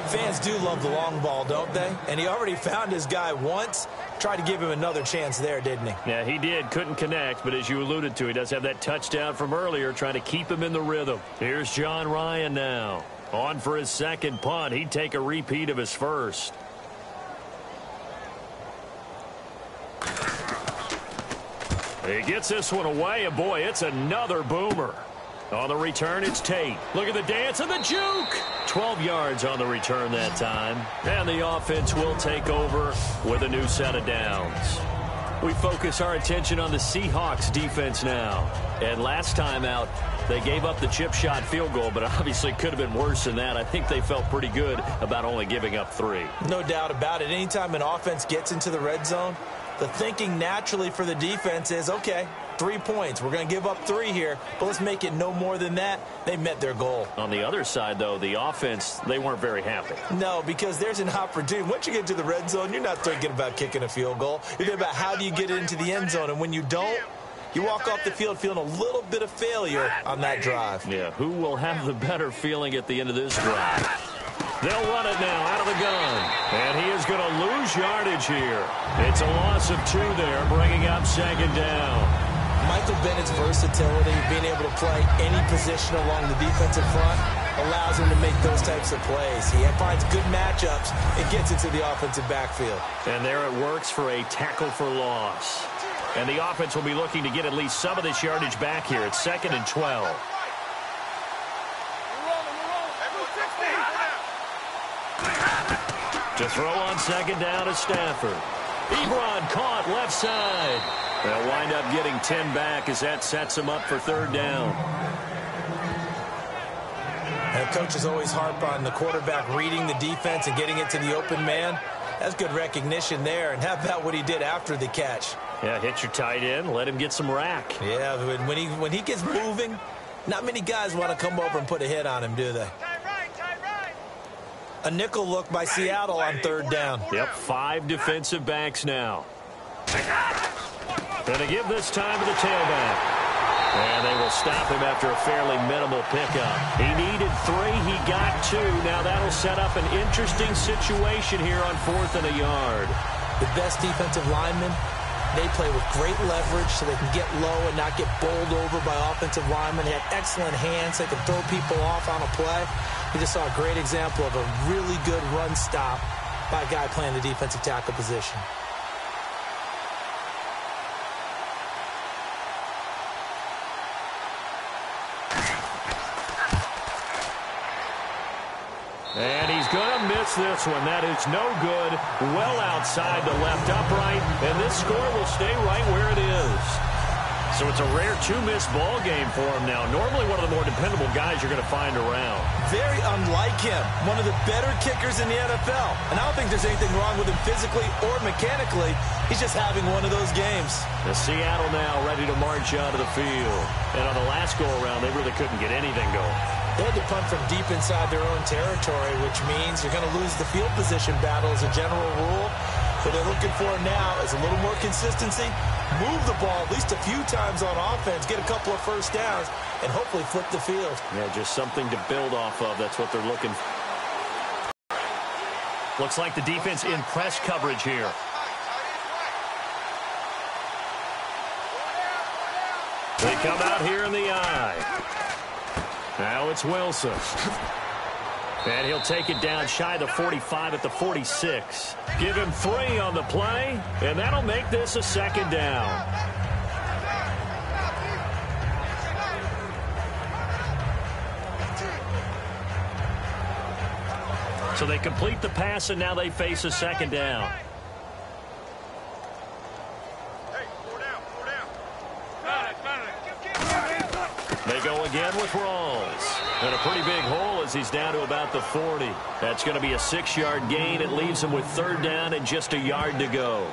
Fans do love the long ball, don't they? And he already found his guy once. Tried to give him another chance there, didn't he? Yeah, he did. Couldn't connect, but as you alluded to, he does have that touchdown from earlier, trying to keep him in the rhythm. Here's John Ryan now. On for his 2nd punt. He'd take a repeat of his first. He gets this one away, and boy, it's another boomer. On the return, it's Tate. Look at the dance and the juke. 12 yards on the return that time. And the offense will take over with a new set of downs. We focus our attention on the Seahawks defense now. And last time out, they gave up the chip shot field goal, but obviously could have been worse than that. I think they felt pretty good about only giving up 3. No doubt about it. Anytime an offense gets into the red zone, the thinking naturally for the defense is, okay, 3 points. We're going to give up 3 here, but let's make it no more than that. They met their goal. On the other side, though, the offense, they weren't very happy. No, because there's an opportunity. Once you get to the red zone, you're not thinking about kicking a field goal. You're thinking about how do you get into the end zone, and when you don't, you walk off the field feeling a little bit of failure on that drive. Yeah, who will have the better feeling at the end of this drive? They'll run it now out of the gun. And he is going to lose yardage here. It's a loss of 2 there, bringing up 2nd down. Michael Bennett's versatility, being able to play any position along the defensive front, allows him to make those types of plays. He finds good matchups and gets into the offensive backfield. And there it works for a tackle for loss. And the offense will be looking to get at least some of this yardage back here. It's 2nd and 12. To throw on 2nd down is Stafford. Ebron caught left side. They'll wind up getting 10 back as that sets them up for 3rd down. And coaches always harp on the quarterback reading the defense and getting it to the open man. That's good recognition there. And how about what he did after the catch? Yeah, hit your tight end, let him get some rack. Yeah, when he gets moving, not many guys want to come over and put a hit on him, do they? A nickel look by Seattle on 3rd down. Yep, 5 defensive backs now. Going to give this time to the tailback. And they will stop him after a fairly minimal pickup. He needed 3, he got 2. Now that'll set up an interesting situation here on 4th and a yard. The best defensive linemen, they play with great leverage so they can get low and not get bowled over by offensive linemen. They have excellent hands. They can throw people off on a play. We just saw a great example of a really good run stop by a guy playing the defensive tackle position. And he's going to miss this one. That is no good. Well outside the left upright. And this score will stay right where it is. So it's a rare 2-miss ball game for him now. Normally one of the more dependable guys you're going to find around. Very unlike him. One of the better kickers in the NFL. And I don't think there's anything wrong with him physically or mechanically. He's just having one of those games. The Seattle now ready to march out of the field. And on the last go-around, they really couldn't get anything going. They had to punt from deep inside their own territory, which means you're going to lose the field position battle as a general rule. What they're looking for now is a little more consistency, move the ball at least a few times on offense, get a couple of first downs, and hopefully flip the field. Yeah, just something to build off of. That's what they're looking for. Looks like the defense in press coverage here. They come out here in the eye. Now it's Wilson. And he'll take it down shy of the 45 at the 46. Give him 3 on the play, and that'll make this a 2nd down. So they complete the pass, and now they face a 2nd down. They go again with Rawls. And a pretty big hole as he's down to about the 40. That's going to be a 6-yard gain. It leaves him with 3rd down and just a yard to go.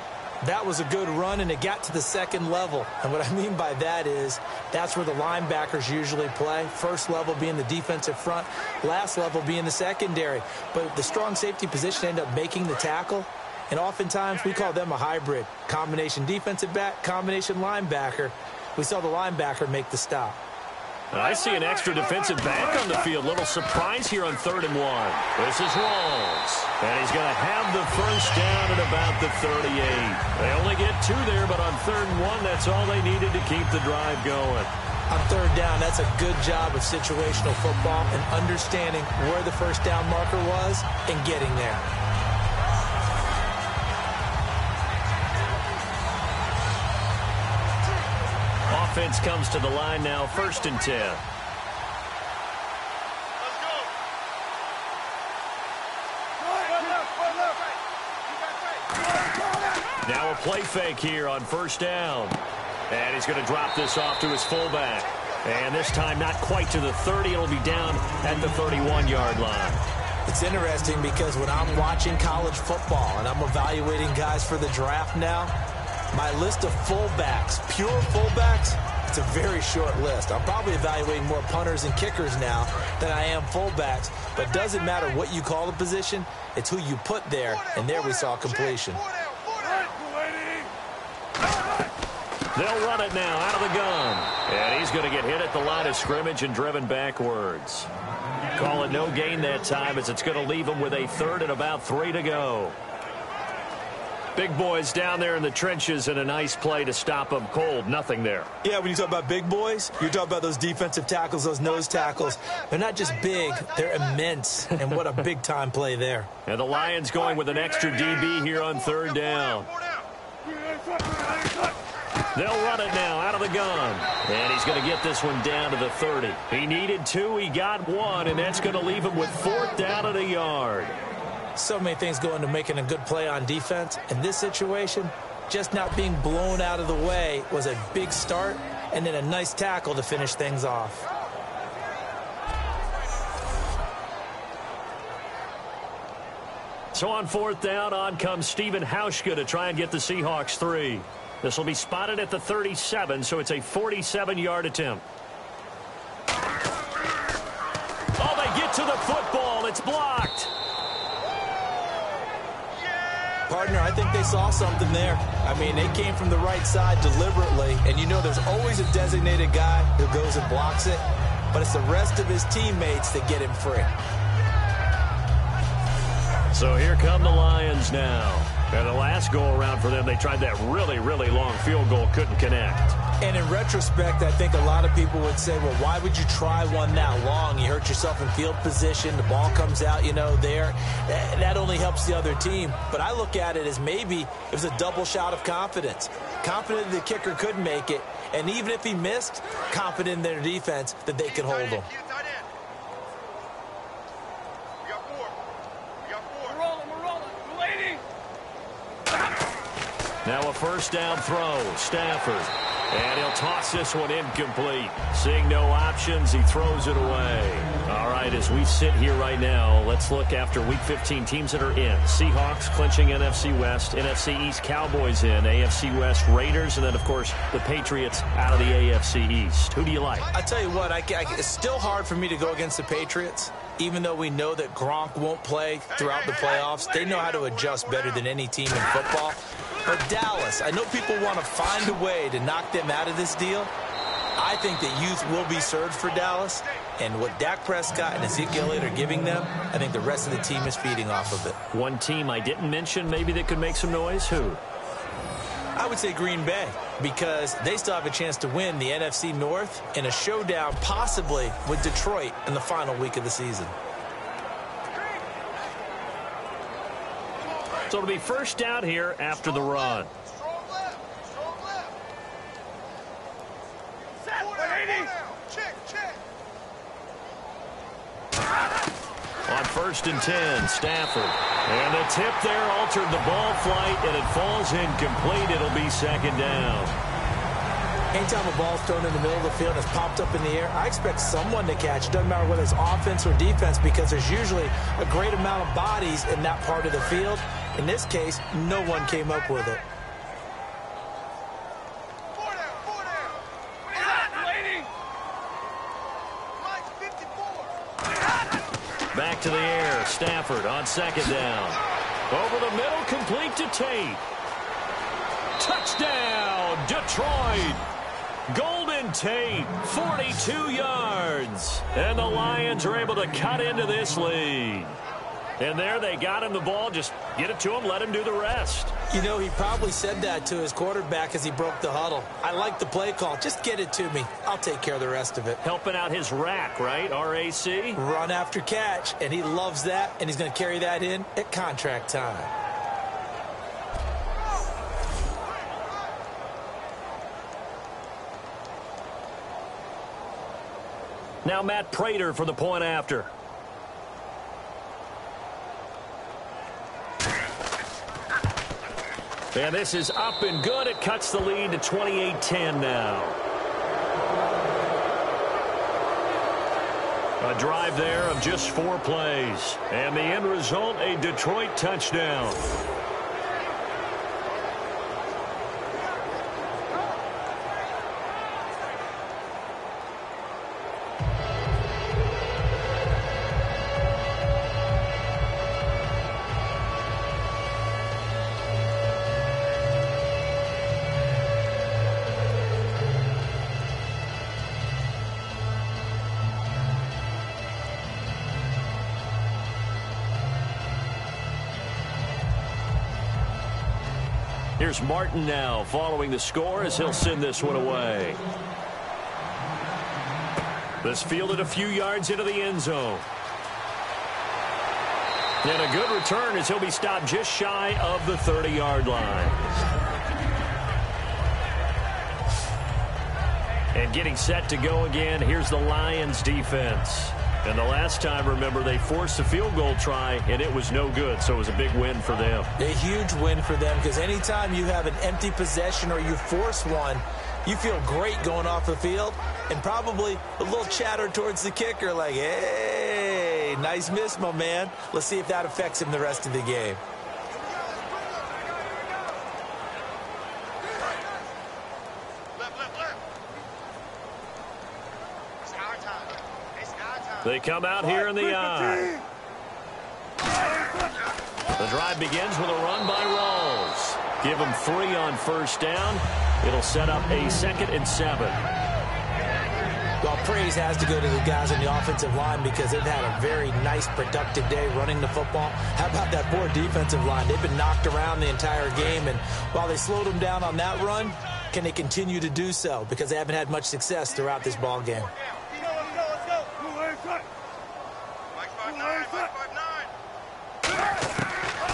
That was a good run, and it got to the 2nd level. And what I mean by that is that's where the linebackers usually play. First level being the defensive front, last level being the secondary. But the strong safety position ended up making the tackle. And oftentimes we call them a hybrid. Combination defensive back, combination linebacker. We saw the linebacker make the stop. I see an extra defensive back on the field. Little surprise here on 3rd and 1. This is Rawls. And he's going to have the first down at about the 38. They only get 2 there, but on 3rd and 1, that's all they needed to keep the drive going. On 3rd down, that's a good job of situational football and understanding where the first down marker was and getting there. Offense comes to the line now, 1st and 10. Now a play fake here on 1st down. And he's going to drop this off to his fullback. And this time not quite to the 30. It'll be down at the 31-yard line. It's interesting because when I'm watching college football and I'm evaluating guys for the draft now, My list of fullbacks, pure fullbacks, it's a very short list. I'm probably evaluating more punters and kickers now than I am fullbacks. But it doesn't matter what you call the position, it's who you put there, and there we saw completion. They'll run it now out of the gun. And he's going to get hit at the line of scrimmage and driven backwards. Call it no gain that time as it's going to leave him with a third and about 3 to go. Big boys down there in the trenches, and a nice play to stop them cold. Nothing there. Yeah, when you talk about big boys, you're talking about those defensive tackles, those nose tackles. They're not just big, they're immense. And what a big-time play there. And the Lions going with an extra DB here on third down. They'll run it now out of the gun. And he's going to get this one down to the 30. He needed 2, he got 1, and that's going to leave him with 4th down at a yard. So many things go into making a good play on defense. In this situation, just not being blown out of the way was a big start, and then a nice tackle to finish things off. So on 4th down, on comes Stephen Hauschka to try and get the Seahawks 3. This will be spotted at the 37, so it's a 47-yard attempt. Oh, they get to the football. It's blocked. Partner, I think they saw something there. I mean, they came from the right side deliberately, and you know there's always a designated guy who goes and blocks it, but it's the rest of his teammates that get him free. So here come the Lions now. And the last go-around for them, they tried that really, really long field goal, couldn't connect. And in retrospect, I think a lot of people would say, well, why would you try one that long? You hurt yourself in field position. The ball comes out, you know, there. That only helps the other team. But I look at it as maybe it was a double shot of confidence. Confident the kicker could make it. And even if he missed, confident in their defense that they could hold him. Now a first down throw, Stafford. And he'll toss this one incomplete. Seeing no options, he throws it away. All right, as we sit here right now, let's look after Week 15 teams that are in. Seahawks clinching NFC West, NFC East Cowboys in, AFC West Raiders, and then, of course, the Patriots out of the AFC East. Who do you like? I tell you what, it's still hard for me to go against the Patriots. Even though we know that Gronk won't play throughout the playoffs, they know how to adjust better than any team in football. But Dallas, I know people want to find a way to knock them out of this deal. I think that youth will be served for Dallas. And what Dak Prescott and Ezekiel Elliott are giving them, I think the rest of the team is feeding off of it. One team I didn't mention maybe that could make some noise, who? I would say Green Bay, because they still have a chance to win the NFC North in a showdown possibly with Detroit in the final week of the season. So it'll be first down here after the run. On 1st and 10, Stafford. And the tip there altered the ball flight, and it falls incomplete. It'll be 2nd down. Anytime a ball's thrown in the middle of the field and it's popped up in the air, I expect someone to catch. It doesn't matter whether it's offense or defense, because there's usually a great amount of bodies in that part of the field. In this case, no one came up with it. Back to the air. Stafford on 2nd down. Over the middle, complete to Tate. Touchdown, Detroit. Golden Tate, 42 yards. And the Lions are able to cut into this lead. And there they got him the ball. Just get it to him, let him do the rest. You know, he probably said that to his quarterback as he broke the huddle. I like the play call. Just get it to me. I'll take care of the rest of it. Helping out his rack, right? RAC? Run after catch. And he loves that. And he's going to carry that in at contract time. Now Matt Prater for the point after. And this is up and good. It cuts the lead to 28-10 now. A drive there of just 4 plays. And the end result, a Detroit touchdown. Here's Martin now following the score as he'll send this one away. This fielded a few yards into the end zone. And a good return as he'll be stopped just shy of the 30-yard line. And getting set to go again, here's the Lions defense. And the last time, remember, they forced a field goal try, and it was no good, so it was a big win for them. A huge win for them, because anytime you have an empty possession or you force one, you feel great going off the field, and probably a little chatter towards the kicker like, hey, nice miss, my man. Let's see if that affects him the rest of the game. They come out here in the eye. The drive begins with a run by Rawls. Give him 3 on first down. It'll set up a 2nd and 7. Well, praise has to go to the guys on the offensive line because they've had a very nice, productive day running the football. How about that poor defensive line? They've been knocked around the entire game, and while they slowed them down on that run, can they continue to do so? Because they haven't had much success throughout this ball game.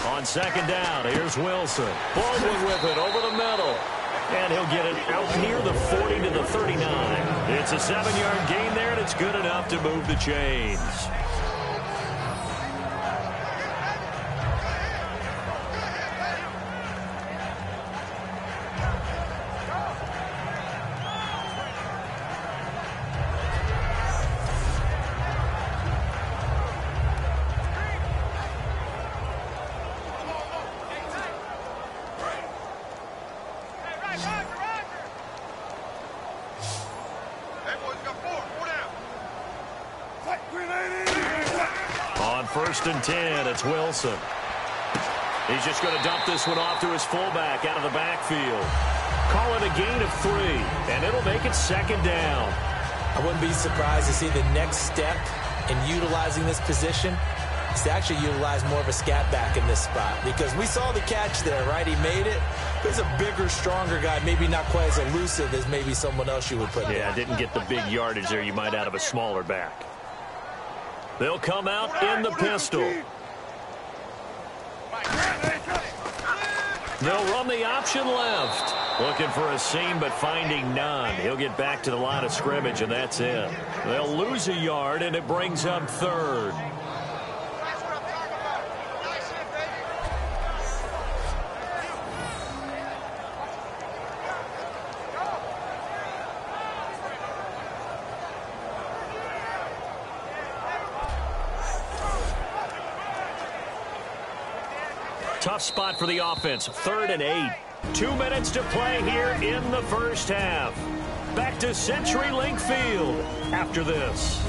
On 2nd down, here's Wilson. Baldwin with it over the middle. And he'll get it out near the 40 to the 39. It's a 7-yard gain there, and it's good enough to move the chains. On 1st and 10, it's Wilson. He's just going to dump this one off to his fullback out of the backfield. Call it a gain of 3, and it'll make it 2nd down. I wouldn't be surprised to see the next step in utilizing this position is to actually utilize more of a scat back in this spot, because we saw the catch there, right? He made it. He's a bigger, stronger guy, maybe not quite as elusive as maybe someone else you would put there. Yeah, didn't get the big yardage there you might out of a smaller back. They'll come out in the pistol. They'll run the option left. Looking for a seam, but finding none. He'll get back to the line of scrimmage, and that's it. They'll lose a yard, and it brings up 3rd. Tough spot for the offense. 3rd and 8. 2 minutes to play here in the first half. Back to CenturyLink Field after this.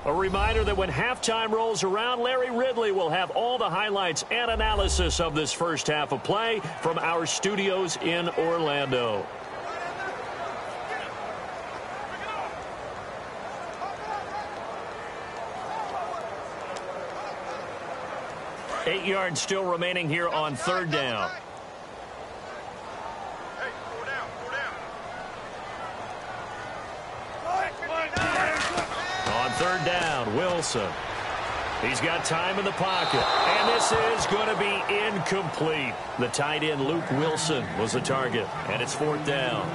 A reminder that when halftime rolls around, Larry Ridley will have all the highlights and analysis of this first half of play from our studios in Orlando. Eight yards still remaining here on 3rd down. On 3rd down, Wilson. He's got time in the pocket. And this is going to be incomplete. The tight end, Luke Wilson, was the target. And it's 4th down.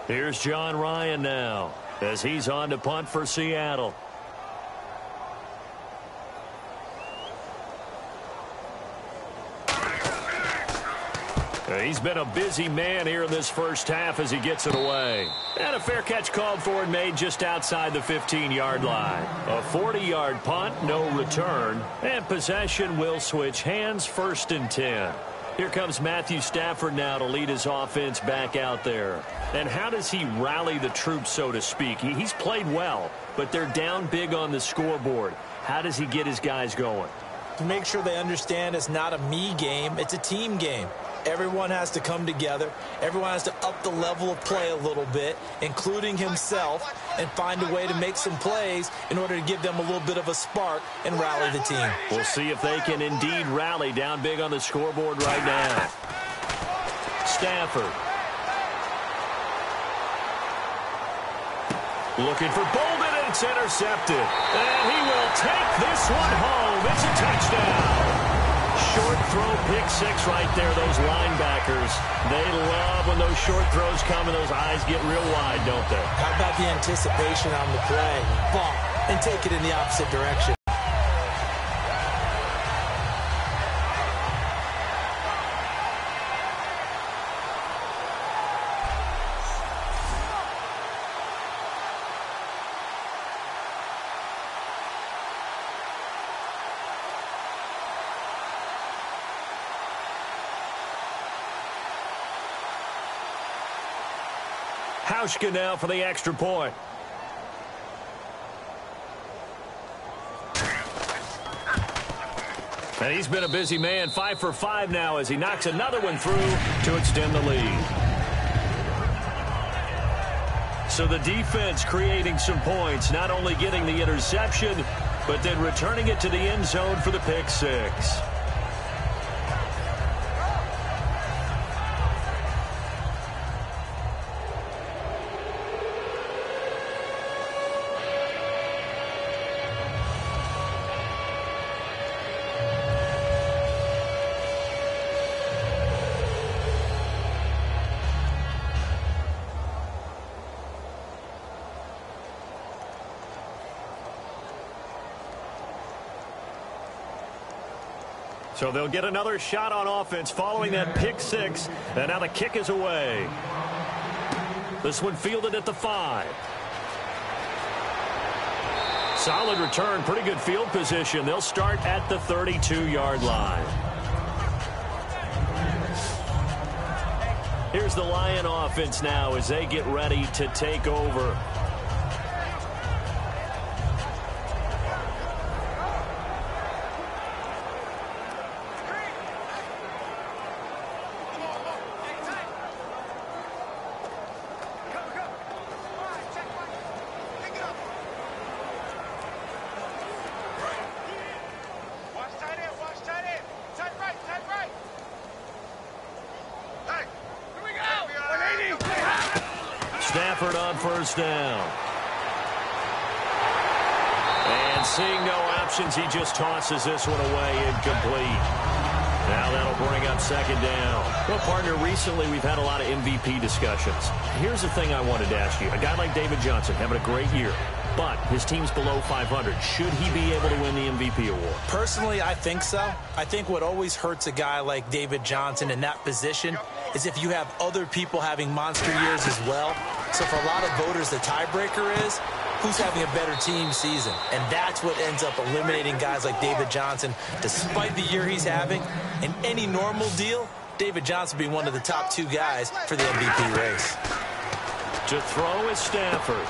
Here's John Ryan now as he's on to punt for Seattle. He's been a busy man here in this first half as he gets it away. And a fair catch called for and made just outside the 15-yard line. A 40-yard punt, no return. And possession will switch hands, 1st and 10. Here comes Matthew Stafford now to lead his offense back out there. And how does he rally the troops, so to speak? He's played well, but they're down big on the scoreboard. How does he get his guys going? To make sure they understand it's not a me game, it's a team game. Everyone has to come together. Everyone has to up the level of play a little bit, including himself, and find a way to make some plays in order to give them a little bit of a spark and rally the team. We'll see if they can indeed rally down big on the scoreboard right now. Stafford. Looking for Bolden, and it's intercepted. And he will take this one home. It's a touchdown. Short throw, pick six right there, those linebackers. They love when those short throws come and those eyes get real wide, don't they? How about the anticipation on the play? Ball, and take it in the opposite direction. Hauschka now for the extra point. And he's been a busy man, 5 for 5 now as he knocks another one through to extend the lead. So the defense creating some points, not only getting the interception, but then returning it to the end zone for the pick six. So they'll get another shot on offense following that pick six. And now the kick is away. This one fielded at the 5. Solid return, pretty good field position. They'll start at the 32-yard line. Here's the Lion offense now as they get ready to take over. Stafford on first down. And seeing no options, he just tosses this one away, incomplete. Now that'll bring up second down. Well, partner, recently we've had a lot of MVP discussions. Here's the thing I wanted to ask you. A guy like David Johnson having a great year, but his team's below 500. Should he be able to win the MVP award? Personally, I think so. I think what always hurts a guy like David Johnson in that position is if you have other people having monster years as well. So for a lot of voters, the tiebreaker is who's having a better team season. And that's what ends up eliminating guys like David Johnson. Despite the year he's having, in any normal deal, David Johnson being one of the top 2 guys for the MVP race. To throw is Stafford.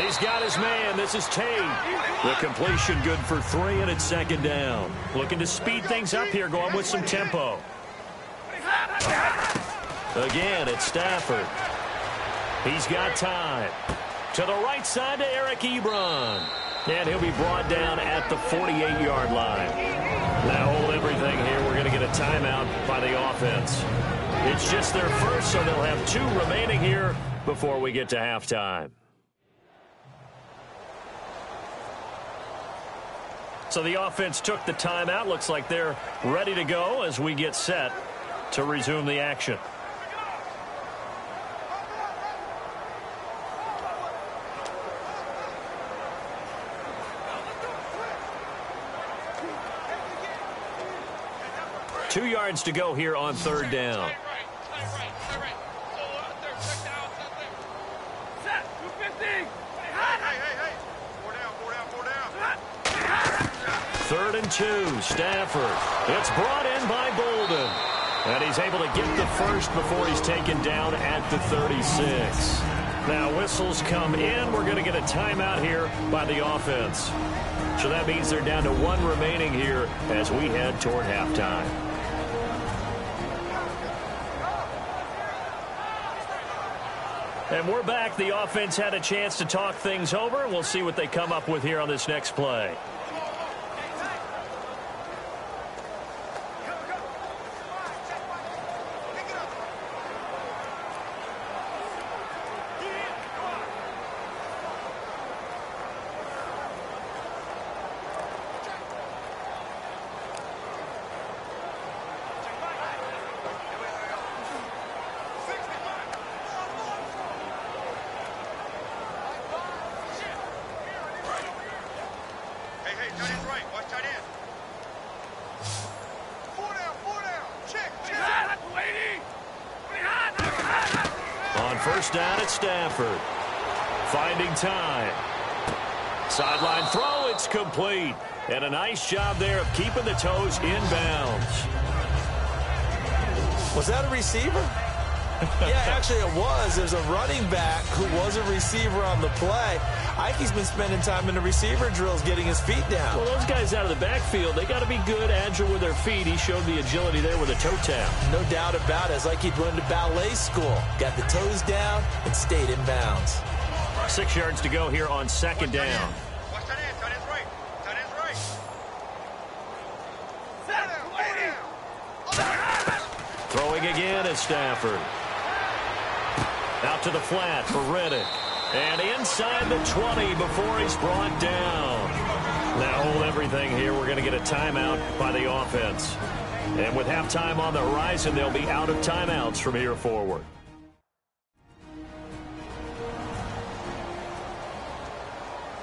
He's got his man. This is Tate. The completion good for 3, and it's second down. Looking to speed things up here, going with some tempo. Again, it's Stafford. He's got time. To the right side to Eric Ebron. And he'll be brought down at the 48-yard line. Now hold everything here. We're going to get a timeout by the offense. It's just their first, so they'll have 2 remaining here before we get to halftime. So the offense took the timeout. Looks like they're ready to go as we get set to resume the action. Two yards to go here on third down. Third and 2, Stafford. It's brought in by Bolden. And he's able to get the first before he's taken down at the 36. Now whistles come in. We're going to get a timeout here by the offense. So that means they're down to 1 remaining here as we head toward halftime. And we're back. The offense had a chance to talk things over. We'll see what they come up with here on this next play. First down at Stafford. Finding time. Sideline throw, it's complete. And a nice job there of keeping the toes in bounds. Was that a receiver? Yeah, actually it was. There's a running back who was a receiver on the play. Ike's been spending time in the receiver drills getting his feet down. Well, those guys out of the backfield, they got to be good, agile with their feet. He showed the agility there with a toe tap. No doubt about it. It's like he'd went to ballet school. Got the toes down and stayed in bounds. 6 yards to go here on second down. Watch that end. Tight end's right. Tight end's right. Throwing again is Stafford. Out to the flat for Reddick. And inside the 20 before he's brought down. Now hold everything here. We're going to get a timeout by the offense. And with halftime on the horizon, they'll be out of timeouts from here forward.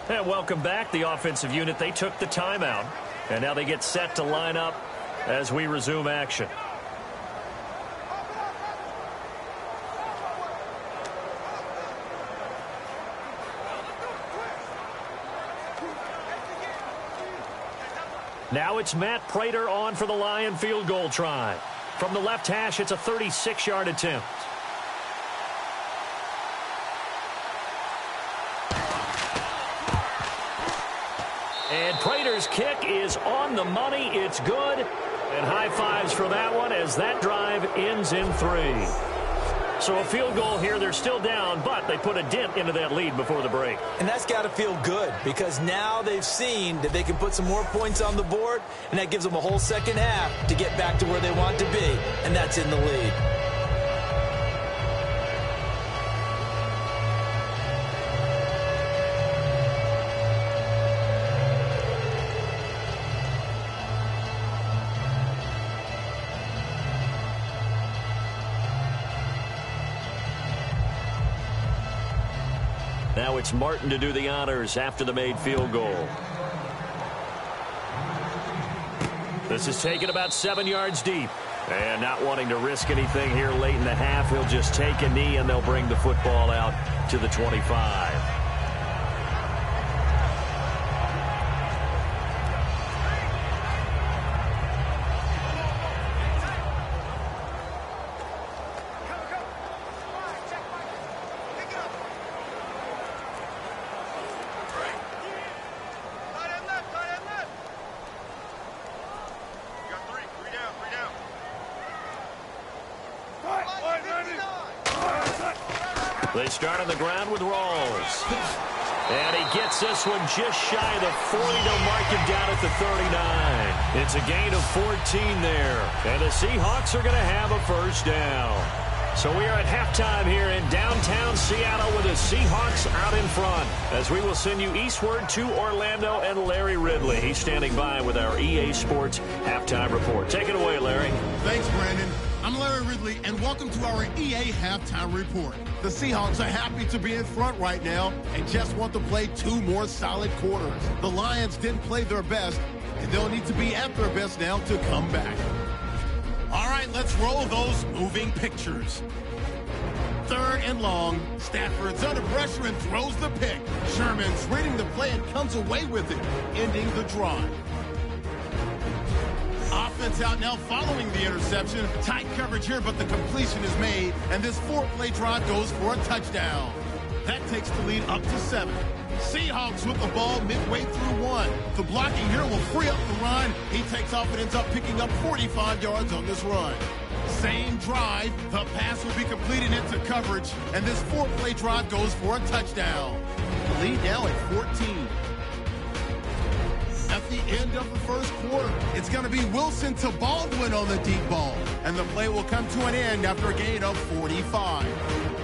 And welcome back. The offensive unit, they took the timeout. And now they get set to line up as we resume action. Now it's Matt Prater on for the Lion field goal try. From the left hash, it's a 36-yard attempt. And Prater's kick is on the money. It's good. And high fives for that one as that drive ends in 3. So a field goal here. They're still down, but they put a dent into that lead before the break. And that's got to feel good because now they've seen that they can put some more points on the board, and that gives them a whole second half to get back to where they want to be, and that's in the lead. Now it's Martin to do the honors after the made field goal. This is taken about 7 yards deep. And not wanting to risk anything here late in the half, he'll just take a knee and they'll bring the football out to the 25. They start on the ground with Rawls. And he gets this one just shy of the 40. They'll mark him down at the 39. It's a gain of 14 there. And the Seahawks are going to have a first down. So we are at halftime here in downtown Seattle with the Seahawks out in front. As we will send you eastward to Orlando and Larry Ridley. He's standing by with our EA Sports halftime report. Take it away, Larry. Thanks, Brandon. I'm Larry Ridley, and welcome to our EA halftime report. The Seahawks are happy to be in front right now and just want to play 2 more solid quarters. The Lions didn't play their best, and they'll need to be at their best now to come back. All right, let's roll those moving pictures. 3rd and long. Stafford's under pressure and throws the pick. Sherman's reading the play and comes away with it, ending the drive. Offense out now following the interception. Tight coverage here, but the completion is made, and this 4-play drive goes for a touchdown. That takes the lead up to 7. Seahawks with the ball midway through 1. The blocking here will free up the run. He takes off and ends up picking up 45 yards on this run. Same drive, the pass will be completed into coverage, and this 4-play drive goes for a touchdown. Lead now at 14. At the end of the first quarter, it's going to be Wilson to Baldwin on the deep ball, and the play will come to an end after a gain of 45.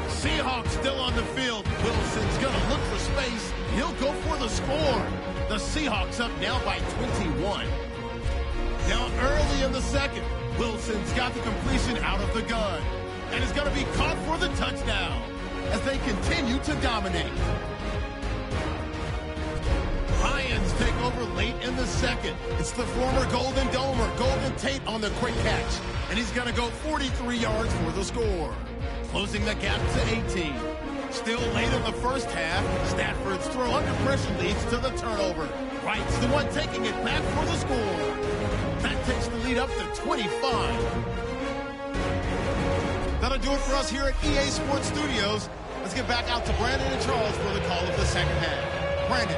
Seahawks still on the field. Wilson's going to look for space. He'll go for the score. The Seahawks up now by 21. Now early in the second, Wilson's got the completion out of the gun and is going to be caught for the touchdown as they continue to dominate. Lions take over late in the second. It's the former Golden Domer, Golden Tate, on the quick catch, and he's going to go 43 yards for the score, closing the gap to 18. Still late in the first half, Stafford's throw under pressure leads to the turnover. Wright's the one taking it back for the score. That takes the lead up to 25. That'll do it for us here at EA Sports Studios. Let's get back out to Brandon and Charles for the call of the second half. Brandon.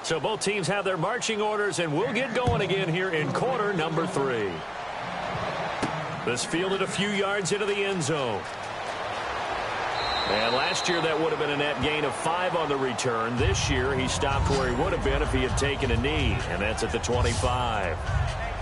So both teams have their marching orders, and we'll get going again here in quarter number 3. This fielded a few yards into the end zone. And last year that would have been a net gain of 5 on the return. This year he stopped where he would have been if he had taken a knee, and that's at the 25.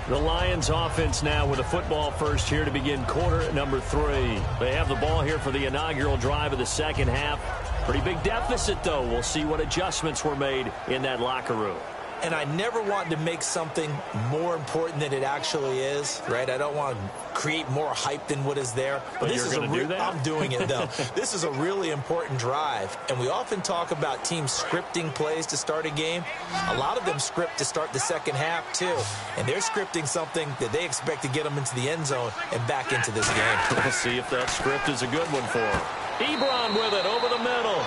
The Lions offense now with a football first here to begin quarter number 3. They have the ball here for the inaugural drive of the second half. Pretty big deficit, though. We'll see what adjustments were made in that locker room. And I never want to make something more important than it actually is, right? I don't want to create more hype than what is there. But this you're going to do that? I'm doing it, though. This is a really important drive. And we often talk about teams scripting plays to start a game. A lot of them script to start the second half, too. And they're scripting something that they expect to get them into the end zone and back into this game. We'll see if that script is a good one for them. Ebron with it over the middle.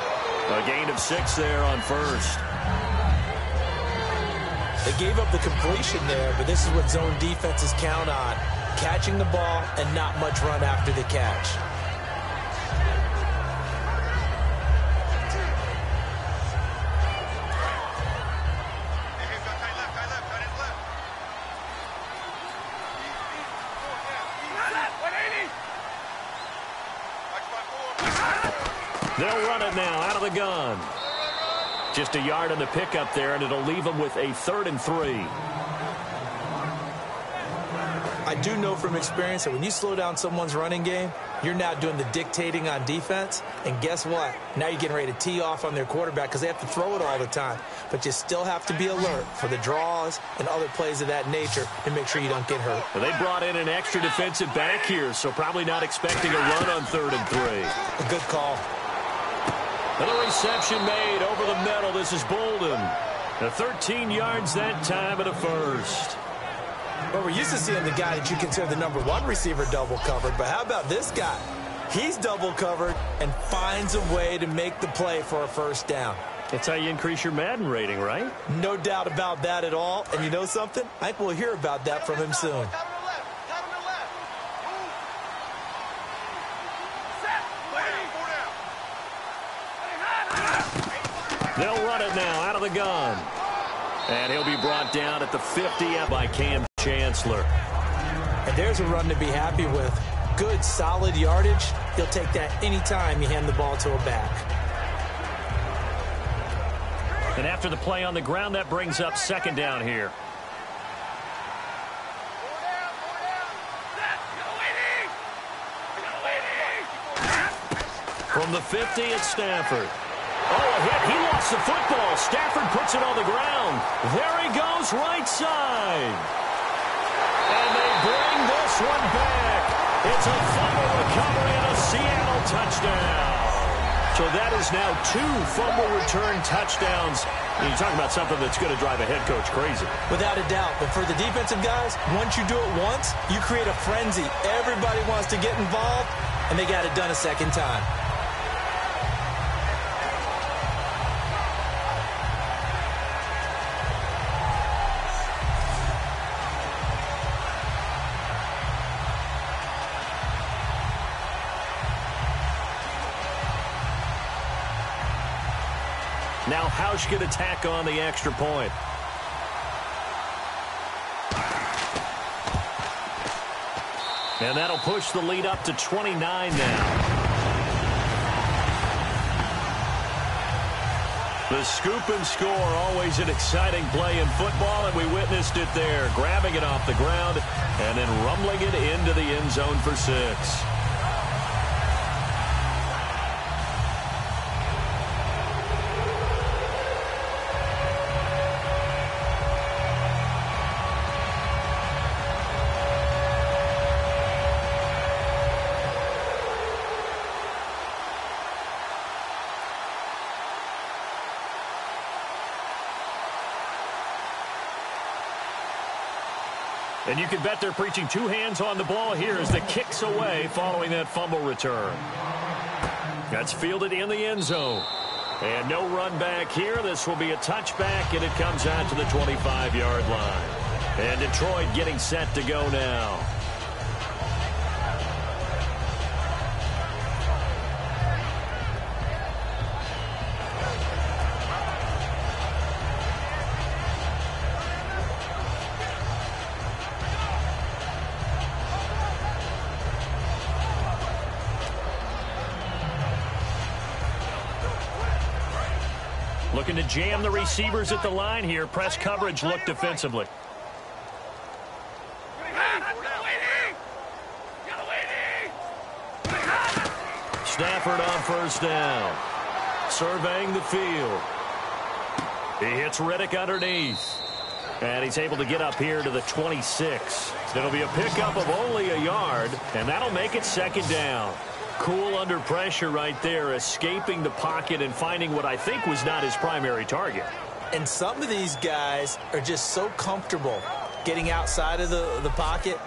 A gain of 6 there on first. They gave up the completion there, but this is what zone defenses count on. Catching the ball and not much run after the catch. They'll run it now out of the gun. Just a yard on the pickup there, and it'll leave them with a 3rd and 3. I do know from experience that when you slow down someone's running game, you're now doing the dictating on defense. And guess what? Now you're getting ready to tee off on their quarterback because they have to throw it all the time. But you still have to be alert for the draws and other plays of that nature and make sure you don't get hurt. Well, they brought in an extra defensive back here, so probably not expecting a run on 3rd and 3. A good call. And a reception made over the middle. This is Bolden. 13 yards that time and a first. Well, we're used to seeing the guy that you consider the #1 receiver double covered, but how about this guy? He's double covered and finds a way to make the play for a first down. That's how you increase your Madden rating, right? No doubt about that at all. And you know something? I think we'll hear about that from him soon. They'll run it now out of the gun. And he'll be brought down at the 50 by Cam Chancellor. And there's a run to be happy with. Good, solid yardage. He'll take that anytime you hand the ball to a back. And after the play on the ground, that brings up 2nd down here. From the 50, it's Stafford. Oh, a hit. He lost the football. Stafford puts it on the ground. There he goes, right side. And they bring this one back. It's a fumble recovery and a Seattle touchdown. So that is now 2 fumble return touchdowns. And you talk about something that's going to drive a head coach crazy. Without a doubt. But for the defensive guys, once you do it once, you create a frenzy. Everybody wants to get involved, and they got it done a second time. Now Housh going to tack on the extra point. And that'll push the lead up to 29 now. The scoop and score, always an exciting play in football, and we witnessed it there, grabbing it off the ground and then rumbling it into the end zone for 6. And you can bet they're preaching 2 hands on the ball here as the kick's away following that fumble return. That's fielded in the end zone. And no run back here. This will be a touchback, and it comes out to the 25-yard line. And Detroit getting set to go now. Looking to jam the receivers at the line here. Press coverage look defensively. Stafford on first down. Surveying the field. He hits Riddick underneath. And he's able to get up here to the 26. It'll be a pickup of only a yard, and that'll make it second down. Cool under pressure right there, escaping the pocket and finding what I think was not his primary target. And some of these guys are just so comfortable getting outside of the pocket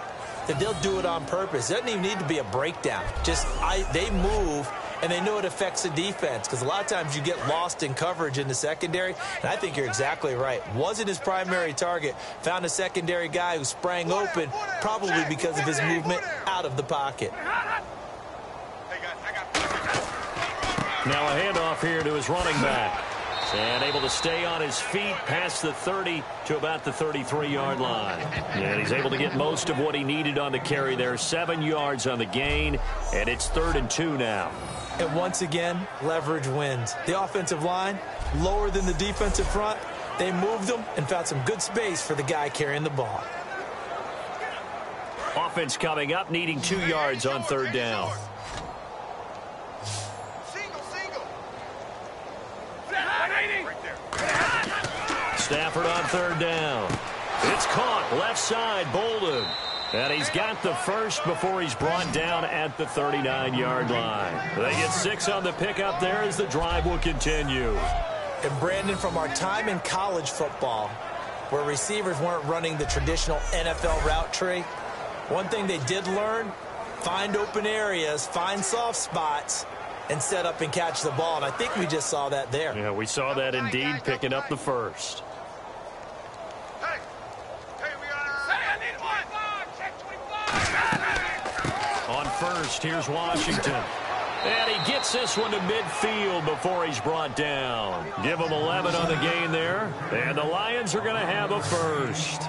that they'll do it on purpose. It doesn't even need to be a breakdown. They move, and they know it affects the defense because a lot of times you get lost in coverage in the secondary, and I think you're exactly right. Wasn't his primary target. Found a secondary guy who sprang open, probably because of his movement out of the pocket. Now a handoff here to his running back. And able to stay on his feet past the 30 to about the 33-yard line. And he's able to get most of what he needed on the carry there. 7 yards on the gain, and it's 3rd and 2 now. And once again, leverage wins. The offensive line, lower than the defensive front. They moved them and found some good space for the guy carrying the ball. Offense coming up, needing 2 yards on 3rd down. Stafford on 3rd down. It's caught left side, Bolden. And he's got the first before he's brought down at the 39-yard line. They get 6 on the pickup there as the drive will continue. And Brandon, from our time in college football, where receivers weren't running the traditional NFL route tree, one thing they did learn, find open areas, find soft spots, and set up and catch the ball. And I think we just saw that there. Yeah, we saw that indeed, picking up the first. On first, here's Washington. And he gets this one to midfield before he's brought down. Give him 11 on the gain there. And the Lions are going to have a first.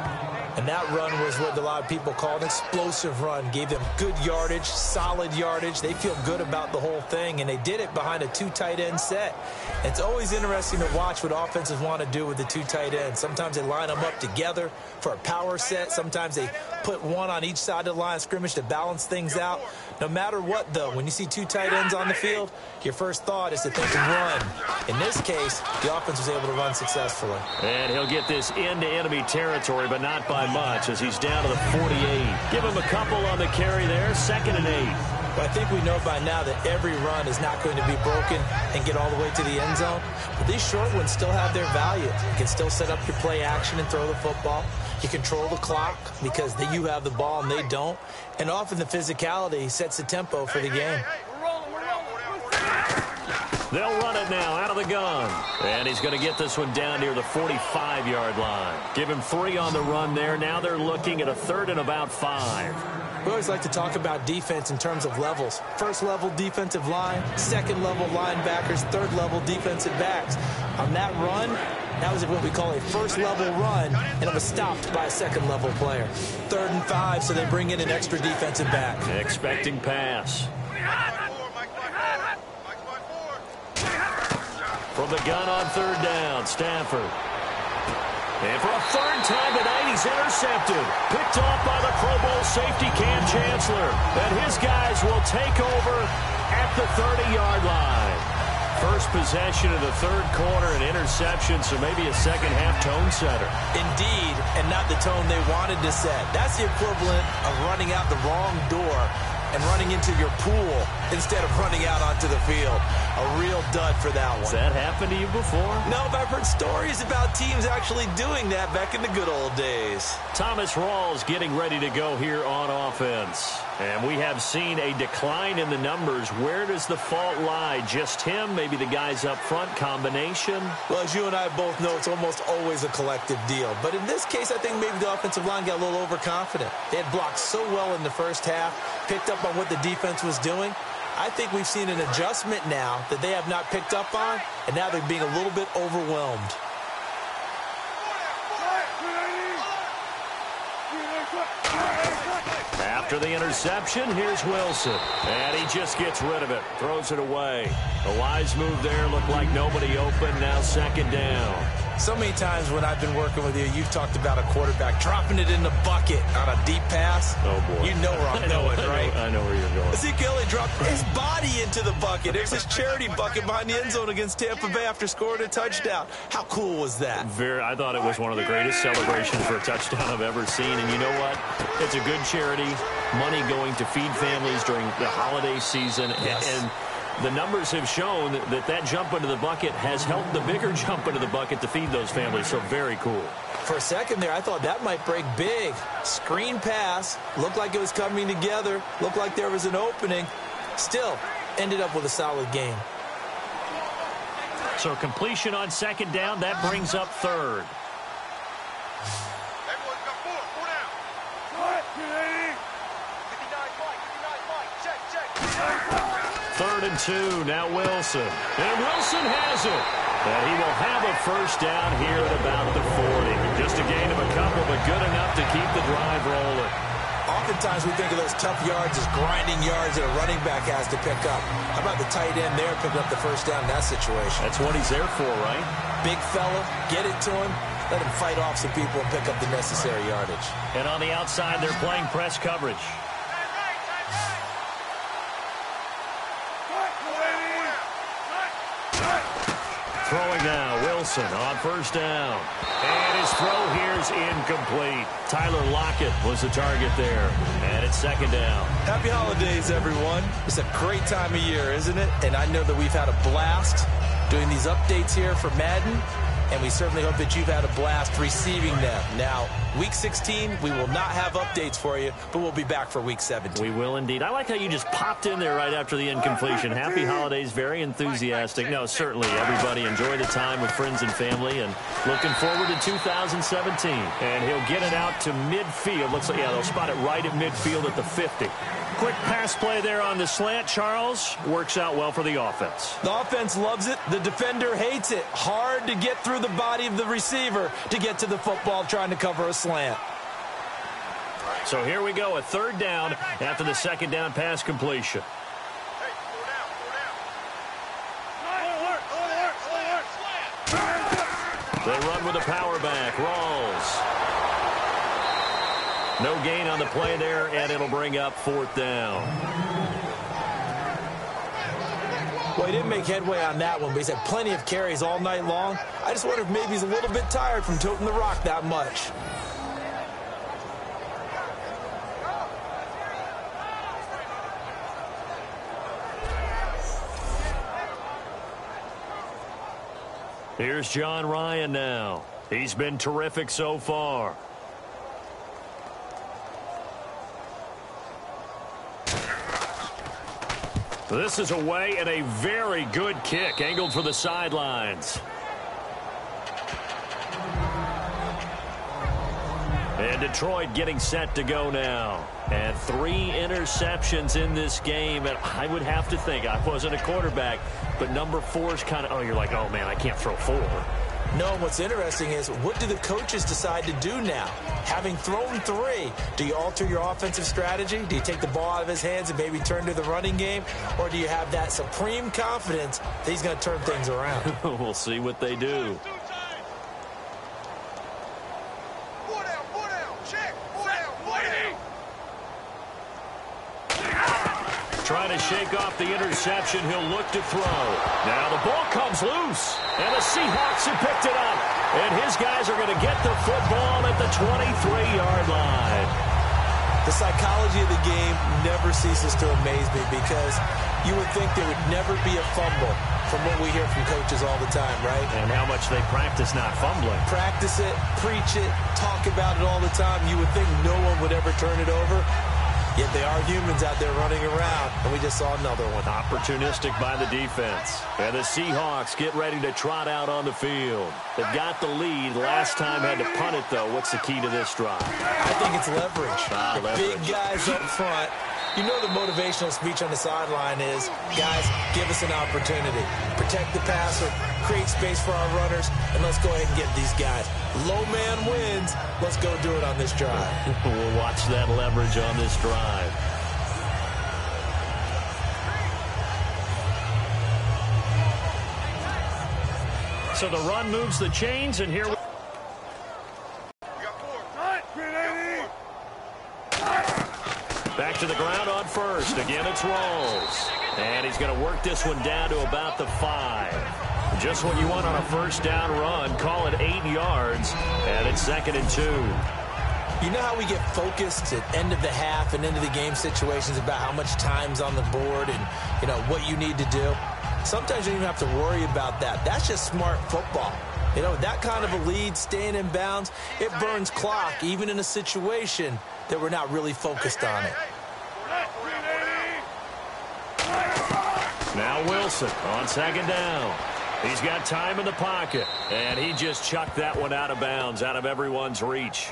And that run was what a lot of people call an explosive run. Gave them good yardage, solid yardage. They feel good about the whole thing, and they did it behind a 2 tight end set. It's always interesting to watch what offenses want to do with the 2 tight ends. Sometimes they line them up together for a power set. Sometimes they put one on each side of the line of scrimmage to balance things out. No matter what, though, when you see 2 tight ends on the field, your first thought is to think of run. In this case, the offense was able to run successfully. And he'll get this into enemy territory, but not by much as he's down to the 48. Give him a couple on the carry there. 2nd and 8. But I think we know by now that every run is not going to be broken and get all the way to the end zone. But these short ones still have their value. You can still set up your play action and throw the football. You control the clock because you have the ball and they don't. And often the physicality sets the tempo for the game. They'll run it now out of the gun. And he's going to get this one down near the 45-yard line. Give him 3 on the run there. Now they're looking at a 3rd and about 5. We always like to talk about defense in terms of levels. First level defensive line, second level linebackers, third level defensive backs. On that run, that was what we call a first level run, and it was stopped by a second level player. 3rd and 5, so they bring in an extra defensive back. Expecting pass. From the gun on 3rd down, Stafford. And for a 3rd time tonight, he's intercepted. Picked off by the Pro Bowl safety Cam Chancellor. And his guys will take over at the 30-yard line. First possession of the 3rd quarter, an interception, so maybe a second-half tone setter. Indeed, and not the tone they wanted to set. That's the equivalent of running out the wrong door and running into your pool instead of running out onto the field. A real dud for that one. Has that happened to you before? No, but I've heard stories about teams actually doing that back in the good old days. Thomas Rawls getting ready to go here on offense. And we have seen a decline in the numbers. Where does the fault lie? Just him? Maybe the guys up front? Combination? Well, as you and I both know, it's almost always a collective deal. But in this case, I think maybe the offensive line got a little overconfident. They had blocked so well in the first half, picked up on what the defense was doing. I think we've seen an adjustment now that they have not picked up on, and now they're being a little bit overwhelmed. After the interception, here's Wilson. And he just gets rid of it. Throws it away. A wise move there. Looked like nobody open. Now 2nd down. So many times when I've been working with you, you've talked about a quarterback dropping it in the bucket on a deep pass. Oh, boy. You know where I'm going, right? I know where you're going. Ezekiel dropped his body into the bucket. It was his charity bucket behind the end zone against Tampa Bay after scoring a touchdown. How cool was that? I thought it was one of the greatest celebrations for a touchdown I've ever seen. And you know what? It's a good charity. Money going to feed families during the holiday season. Yes. And the numbers have shown that jump into the bucket has helped the bigger jump into the bucket to feed those families. So very cool. For a second there, I thought that might break big. Screen pass. Looked like it was coming together. Looked like there was an opening. Still, ended up with a solid game. So completion on 2nd down. That brings up 3rd. 3rd and 2. Now Wilson. And Wilson has it. And he will have a 1st down here at about the 40. Just a gain of a couple, but good enough to keep the drive rolling. Oftentimes we think of those tough yards as grinding yards that a running back has to pick up. How about the tight end there picking up the 1st down in that situation? That's what he's there for, right? Big fella, get it to him. Let him fight off some people and pick up the necessary yardage. And on the outside, they're playing press coverage. Throwing now, Wilson on 1st down. And his throw here is incomplete. Tyler Lockett was the target there. And it's 2nd down. Happy holidays, everyone. It's a great time of year, isn't it? And I know that we've had a blast doing these updates here for Madden. And we certainly hope that you've had a blast receiving them. Now, Week 16, we will not have updates for you, but we'll be back for Week 17. We will indeed. I like how you just popped in there right after the incompletion. Happy holidays, very enthusiastic. No, certainly, everybody enjoy the time with friends and family, and looking forward to 2017. And he'll get it out to midfield. Looks like, yeah, they'll spot it right at midfield at the 50. Quick pass play there on the slant, Charles. Works out well for the offense. The offense loves it. The defender hates it. Hard to get through the body of the receiver to get to the football trying to cover a slant. So here we go, a 3rd down after the 2nd down pass completion. They run with a power back. Rawls. No gain on the play there, and it'll bring up 4th down. Well, he didn't make headway on that one, but he's had plenty of carries all night long. I just wonder if maybe he's a little bit tired from toting the rock that much. Here's John Ryan now. He's been terrific so far. This is away and a very good kick angled for the sidelines. And Detroit getting set to go now. And 3 interceptions in this game. And I would have to think, I wasn't a quarterback, but number 4 is kind of, you're like, oh, man, I can't throw 4. No, what's interesting is, what do the coaches decide to do now? Having thrown 3, do you alter your offensive strategy? Do you take the ball out of his hands and maybe turn to the running game? Or do you have that supreme confidence that he's going to turn things around? We'll see what they do. Trying to shake off the interception. He'll look to throw. Now the ball comes loose. And the Seahawks have picked it up. And his guys are going to get the football at the 23-yard line. The psychology of the game never ceases to amaze me, because you would think there would never be a fumble from what we hear from coaches all the time, right? And how much they practice not fumbling. Practice it, preach it, talk about it all the time. You would think no one would ever turn it over. Yet they are humans out there running around, and we just saw another one. Opportunistic by the defense. And the Seahawks get ready to trot out on the field. They've got the lead. Last time had to punt it, though. What's the key to this drive? I think it's leverage. Leverage. Big guys up front. You know the motivational speech on the sideline is, guys, give us an opportunity. Protect the passer, create space for our runners, and let's go ahead and get these guys. Low man wins. Let's go do it on this drive. We'll watch that leverage on this drive. So the run moves the chains, and here we back to the ground on first. Again, it's Rawls. And he's going to work this one down to about the 5. Just what you want on a first down run. Call it 8 yards. And it's 2nd and 2. You know how we get focused at end of the half and end of the game situations about how much time's on the board and, you know, what you need to do? Sometimes you don't even have to worry about that. That's just smart football. You know, that kind of a lead, staying in bounds, it burns clock, even in a situation that we're not really focused on it. Now Wilson on 2nd down. He's got time in the pocket, and he just chucked that one out of bounds, out of everyone's reach.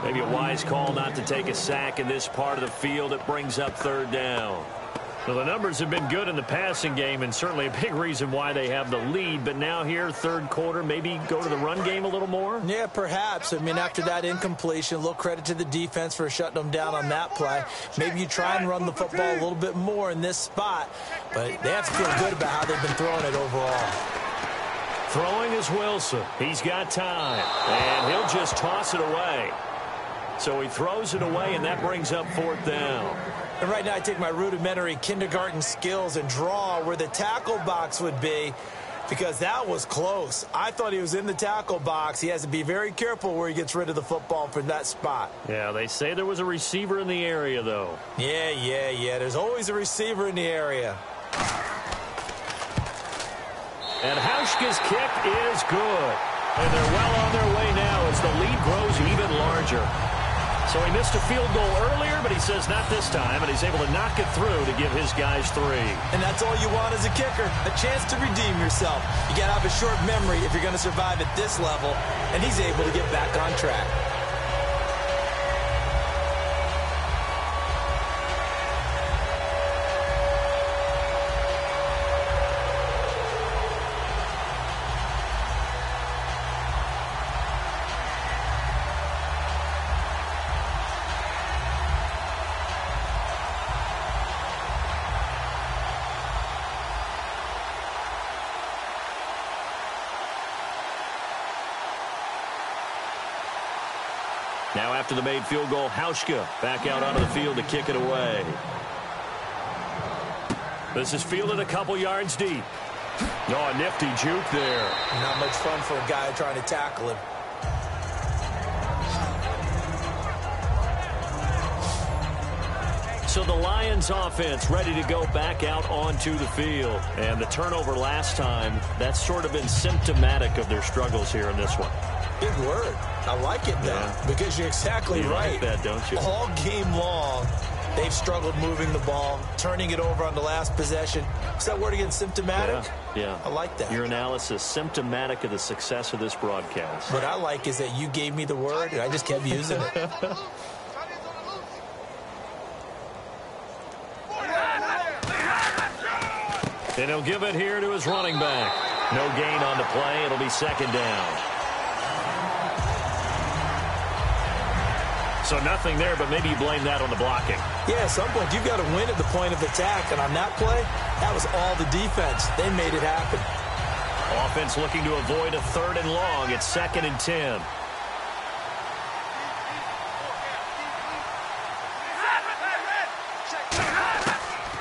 Maybe a wise call not to take a sack in this part of the field. It brings up 3rd down. Well, the numbers have been good in the passing game, and certainly a big reason why they have the lead. But now here, 3rd quarter, maybe go to the run game a little more? Yeah, perhaps. I mean, after that incompletion, a little credit to the defense for shutting them down on that play. Maybe you try and run the football a little bit more in this spot. But they have to feel good about how they've been throwing it overall. Throwing is Wilson. He's got time, and he'll just toss it away. So he throws it away, and that brings up 4th down. And right now I take my rudimentary kindergarten skills and draw where the tackle box would be, because that was close. I thought he was in the tackle box. He has to be very careful where he gets rid of the football from that spot. Yeah, they say there was a receiver in the area, though. Yeah. There's always a receiver in the area. And Hauschka's kick is good. And they're well on their way now as the lead grows even larger. So he missed a field goal earlier, but he says not this time, and he's able to knock it through to give his guys 3. And that's all you want as a kicker, a chance to redeem yourself. You got to have a short memory if you're going to survive at this level, and he's able to get back on track. Now after the made field goal, Hauschka back out onto the field to kick it away. This is fielded a couple yards deep. Oh, a nifty juke there. Not much fun for a guy trying to tackle him. So the Lions offense ready to go back out onto the field. And the turnover last time, that's sort of been symptomatic of their struggles here in this one. Big word. I like it now because you're exactly right. You like that, don't you? All game long, they've struggled moving the ball, turning it over on the last possession. Is that word again, symptomatic? Yeah. I like that. Your analysis, symptomatic of the success of this broadcast. What I like is that you gave me the word, and I just kept using it. And he'll give it here to his running back. No gain on the play. It'll be second down. So nothing there, but maybe you blame that on the blocking. Yeah, at some point you've got to win at the point of attack, and on that play, that was all the defense. They made it happen. Offense looking to avoid a 3rd and long. It's 2nd and 10.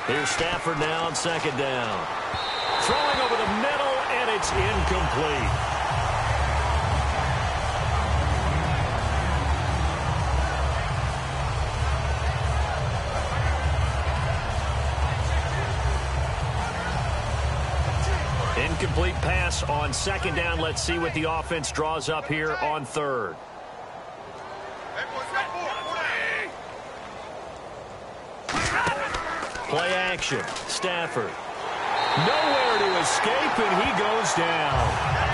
Here's Stafford now on 2nd down. Throwing over the middle, and it's incomplete. Incomplete pass on 2nd down. Let's see what the offense draws up here on 3rd. Play action. Stafford. Nowhere to escape, and he goes down.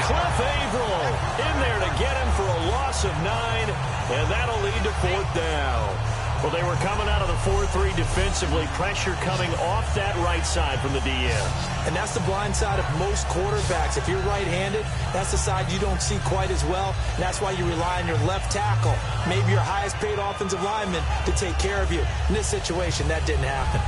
Cliff Averill in there to get him for a loss of 9, and that'll lead to 4th down. Well, they were coming out of the 4-3 defensively. Pressure coming off that right side from the DM. And that's the blind side of most quarterbacks. If you're right-handed, that's the side you don't see quite as well. And that's why you rely on your left tackle, maybe your highest-paid offensive lineman, to take care of you. In this situation, that didn't happen.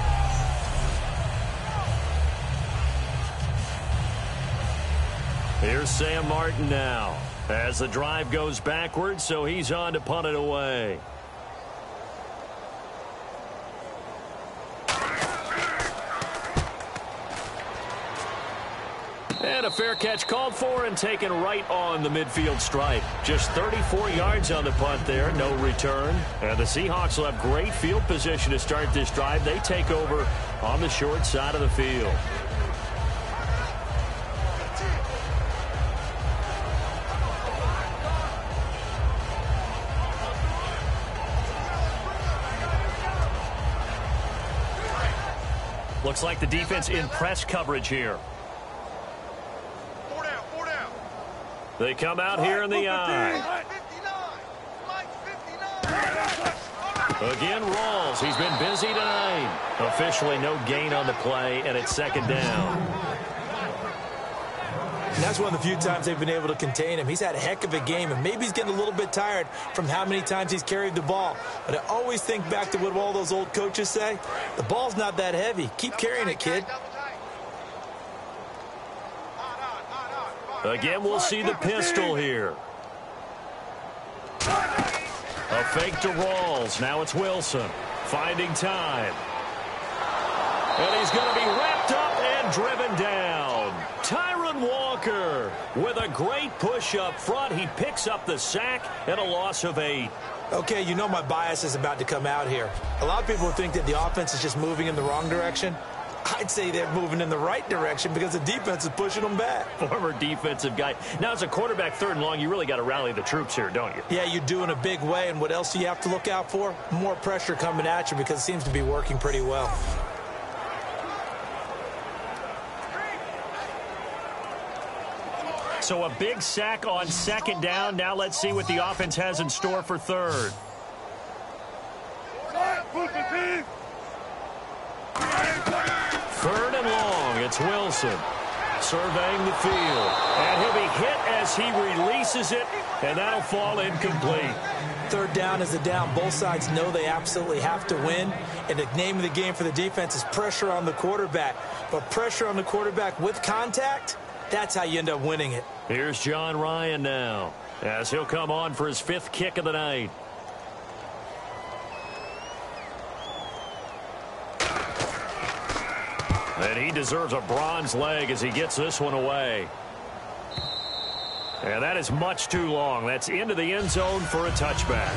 Here's Sam Martin now as the drive goes backwards, so he's on to punt it away. And a fair catch called for and taken right on the midfield stripe. Just 34 yards on the punt there, no return. And the Seahawks will have great field position to start this drive. They take over on the short side of the field. Looks like the defense in press coverage here. They come out here in the eye. Again, Rawls. He's been busy tonight. Officially no gain on the play, and it's 2nd down. And that's one of the few times they've been able to contain him. He's had a heck of a game, and maybe he's getting a little bit tired from how many times he's carried the ball. But I always think back to what all those old coaches say. The ball's not that heavy. Keep carrying it, kid. Again, we'll see the pistol here. A fake to Rawls. Now it's Wilson finding time. And he's going to be wrapped up and driven down. Tyron Walker with a great push up front. He picks up the sack and a loss of 8. Okay, you know my bias is about to come out here. A lot of people think that the offense is just moving in the wrong direction. I'd say they're moving in the right direction because the defense is pushing them back. Former defensive guy. Now, as a quarterback 3rd and long, you really got to rally the troops here, don't you? Yeah, you do in a big way. And what else do you have to look out for? More pressure coming at you because it seems to be working pretty well. So a big sack on 2nd down. Now let's see what the offense has in store for 3rd. Third and long. It's Wilson surveying the field. And he'll be hit as he releases it, and that'll fall incomplete. 3rd down is a down. Both sides know they absolutely have to win. And the name of the game for the defense is pressure on the quarterback. But pressure on the quarterback with contact, that's how you end up winning it. Here's John Ryan now as he'll come on for his 5th kick of the night. And he deserves a bronze leg as he gets this one away. And that is much too long. That's into the end zone for a touchback.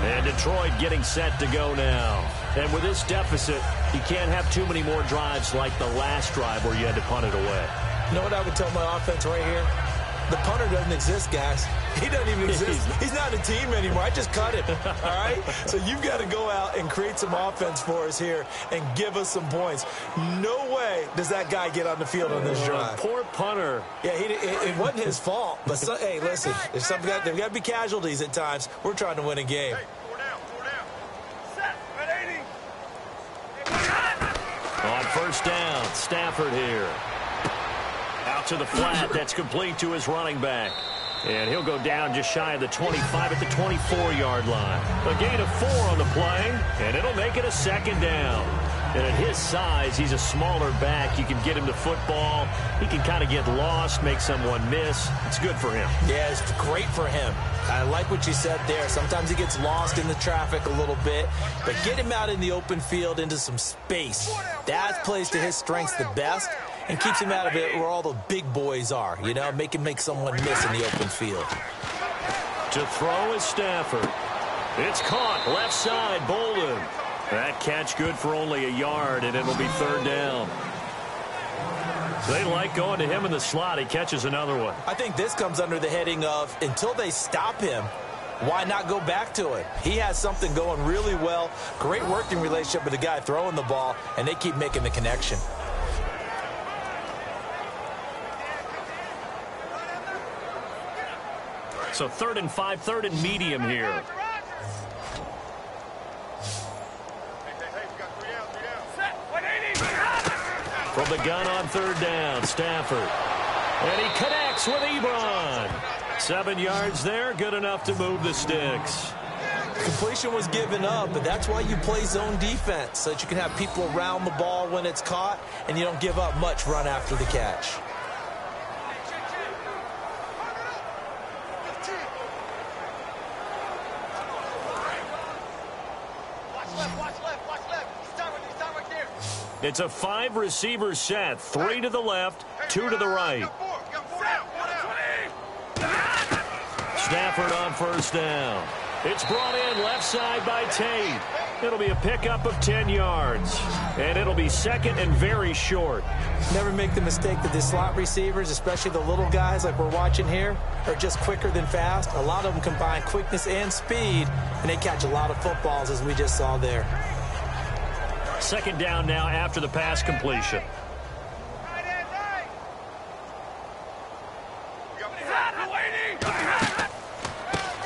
And Detroit getting set to go now. And with this deficit, you can't have too many more drives like the last drive where you had to punt it away. You know what I would tell my offense right here? The punter doesn't exist, guys. He doesn't even exist. He's not a team anymore. I just cut him, all right? So you've got to go out and create some offense for us here and give us some points. No way does that guy get on the field on this drive. Poor punter. Yeah, it wasn't his fault. But, hey, listen, there's got to be casualties at times. We're trying to win a game. Hey, 4 down. Set. At 80. On first down, Stafford here. Out to the flat. That's complete to his running back. And he'll go down just shy of the 25 at the 24-yard line. A gain of 4 on the play, and it'll make it a second down. And at his size, he's a smaller back. You can get him to football. He can kind of get lost, make someone miss. It's good for him. Yeah, it's great for him. I like what you said there. Sometimes he gets lost in the traffic a little bit, but get him out in the open field into some space. That plays to his strengths the best and keeps him out of it where all the big boys are, you know, make him make someone miss in the open field. To throw is Stafford. It's caught left side, Bolden. That catch good for only a yard, and it'll be third down. They like going to him in the slot. He catches another one. I think this comes under the heading of until they stop him, why not go back to it? He has something going really well. Great working relationship with the guy throwing the ball, and they keep making the connection. So 3rd and 5, 3rd and medium here. From the gun on 3rd down, Stafford. And he connects with Ebron. 7 yards there, good enough to move the sticks. Completion was given up, but that's why you play zone defense, so that you can have people around the ball when it's caught, and you don't give up much run after the catch. It's a 5-receiver set. 3 to the left, 2 to the right. Stafford on first down. It's brought in left side by Tate. It'll be a pickup of 10 yards. And it'll be second and very short. Never make the mistake that the slot receivers, especially the little guys like we're watching here, are just quicker than fast. A lot of them combine quickness and speed, and they catch a lot of footballs, as we just saw there. Second down now after the pass completion.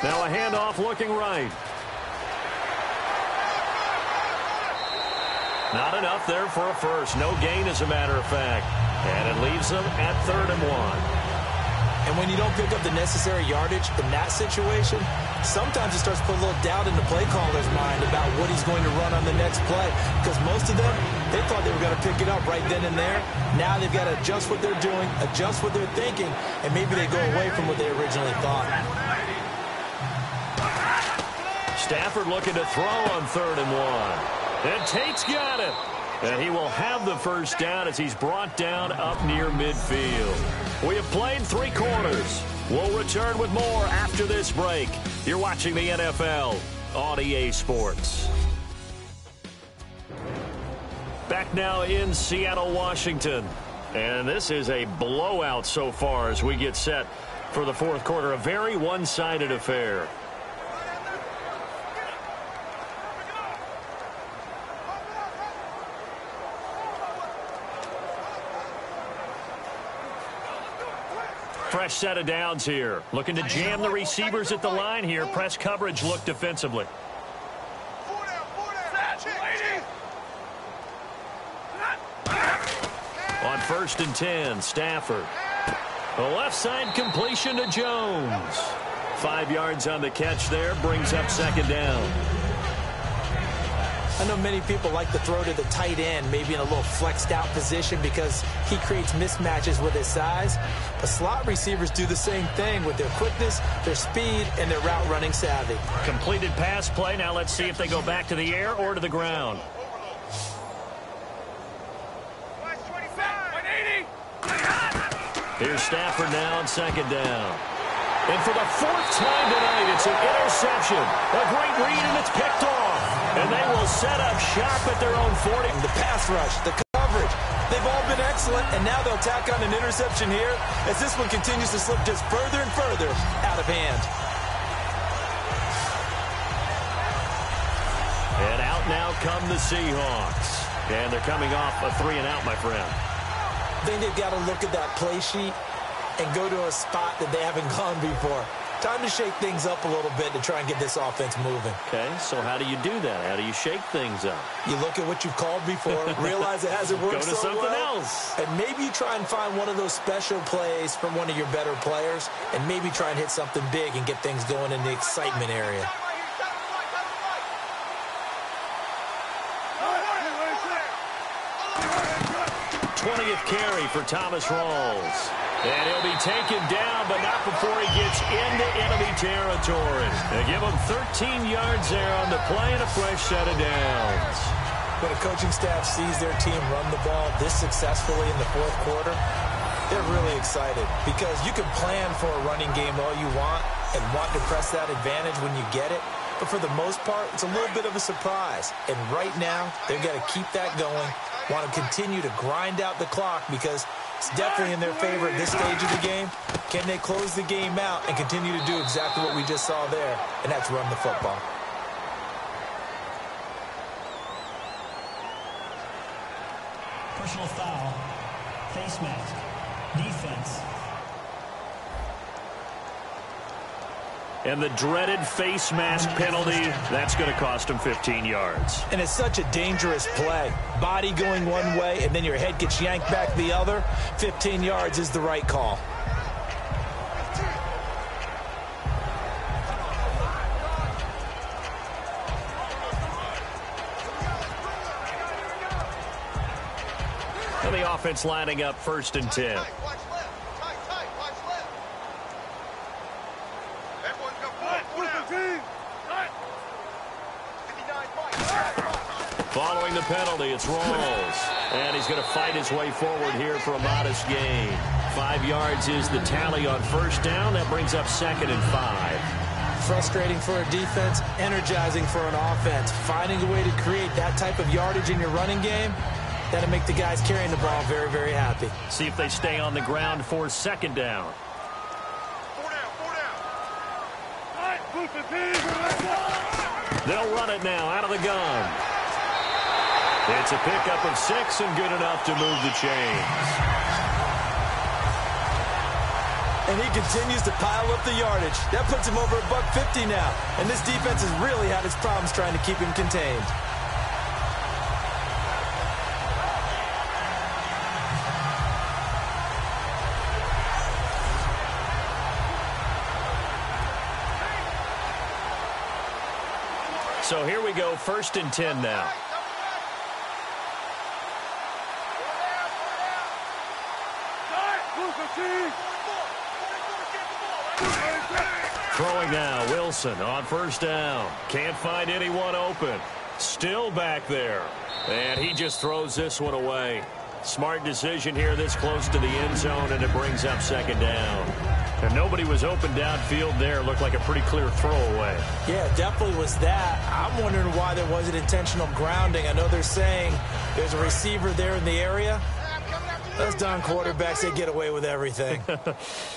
Now a handoff looking right. Not enough there for a first. No gain, as a matter of fact. And it leaves them at 3rd and 1. And when you don't pick up the necessary yardage in that situation, sometimes it starts to put a little doubt in the play caller's mind about what he's going to run on the next play. Because most of them, they thought they were going to pick it up right then and there. Now they've got to adjust what they're doing, adjust what they're thinking, and maybe they go away from what they originally thought. Stafford looking to throw on 3rd and 1. And Tate's got it. And he will have the first down as he's brought down up near midfield. We have played 3 quarters. We'll return with more after this break. You're watching the NFL on EA Sports. Back now in Seattle, Washington. And this is a blowout so far as we get set for the 4th quarter. A very one-sided affair. Fresh set of downs here. Looking to jam the receivers at the line here. Press coverage look defensively. On 1st and 10, Stafford. The left side completion to Jones. 5 yards on the catch there. Brings up 2nd down. I know many people like to throw to the tight end, maybe in a little flexed out position because he creates mismatches with his size. But slot receivers do the same thing with their quickness, their speed, and their route running savvy. Completed pass play. Now let's see if they go back to the air or to the ground. Here's Stafford now on 2nd down. And for the fourth time tonight, it's an interception. A great read, and it's picked off. And they will set up shop at their own 40. The pass rush, the coverage, they've all been excellent, and now they'll tack on an interception here as this one continues to slip just further and further out of hand. And out now come the Seahawks. And they're coming off a 3-and-out, my friend. I think they've got to look at that play sheet and go to a spot that they haven't gone before. Time to shake things up a little bit to try and get this offense moving. Okay, so how do you do that? How do you shake things up? You look at what you've called before, realize it hasn't worked Go to so something well, else. and maybe you try and find one of those special plays from one of your better players, and maybe try and hit something big and get things going in the excitement area. 20th carry for Thomas Rawls. And he'll be taken down, but not before he gets into enemy territory. They give him 13 yards there on the play and a fresh set of downs. When a coaching staff sees their team run the ball this successfully in the fourth quarter, they're really excited because you can plan for a running game all you want and want to press that advantage when you get it. But for the most part, it's a little bit of a surprise. And right now, they've got to keep that going, want to continue to grind out the clock because it's definitely in their favor at this stage of the game. Can they close the game out and continue to do exactly what we just saw there, and that's run the football. Personal foul. Face mask. Defense. And the dreaded face mask penalty, that's going to cost him 15 yards. And it's such a dangerous play. Body going one way, and then your head gets yanked back the other. 15 yards is the right call. And the offense lining up 1st and 10. Following the penalty, it's Rawls. And he's going to fight his way forward here for a modest gain. 5 yards is the tally on 1st down. That brings up 2nd and 5. Frustrating for a defense, energizing for an offense. Finding a way to create that type of yardage in your running game, that'll make the guys carrying the ball very, very happy. See if they stay on the ground for 2nd down. 4 down. They'll run it now out of the gun. It's a pickup of 6 and good enough to move the chains. And he continues to pile up the yardage. That puts him over $150 now. And this defense has really had its problems trying to keep him contained. So here we go, 1st and 10 now. Throwing now, Wilson on 1st down. Can't find anyone open. Still back there. And he just throws this one away. Smart decision here this close to the end zone, and it brings up 2nd down. And nobody was open downfield there. Looked like a pretty clear throwaway. Yeah, definitely was that. I'm wondering why there wasn't intentional grounding. I know they're saying there's a receiver there in the area. Those darn quarterbacks, they get away with everything.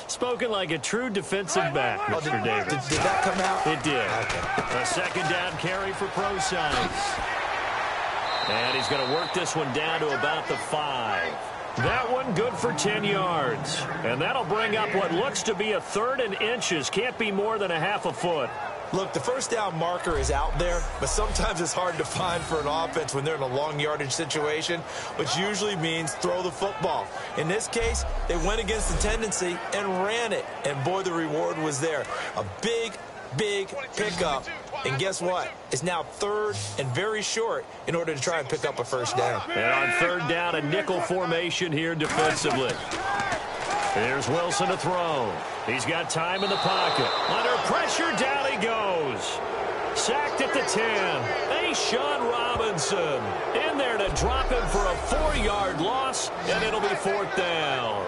Spoken like a true defensive back, Mr. Davis. Did that come out? It did. Okay. A 2nd down carry for Prosine. And he's going to work this one down to about the 5. That one good for 10 yards. And that'll bring up what looks to be a 3rd and inches. Can't be more than a half a foot. Look, the 1st down marker is out there, but sometimes it's hard to find for an offense when they're in a long yardage situation, which usually means throw the football. In this case, they went against the tendency and ran it. And boy, the reward was there. A big, big pickup. And guess what? It's now 3rd and very short in order to try and pick up a 1st down. And on 3rd down, a nickel formation here defensively. Here's Wilson to throw. He's got time in the pocket. Under pressure, down he goes. Sacked at the 10. Sean Robinson in there to drop him for a 4-yard loss, and it'll be 4th down.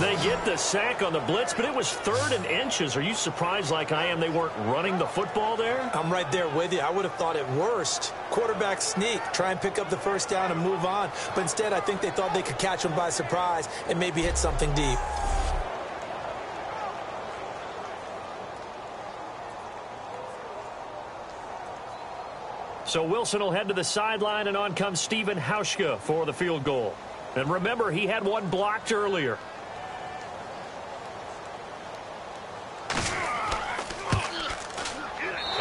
They get the sack on the blitz, but it was 3rd and inches. Are you surprised like I am they weren't running the football there? I'm right there with you. I would have thought at worst, quarterback sneak, try and pick up the first down and move on. But instead, I think they thought they could catch him by surprise and maybe hit something deep. So Wilson will head to the sideline, and on comes Stephen Hauschka for the field goal. And remember, he had one blocked earlier.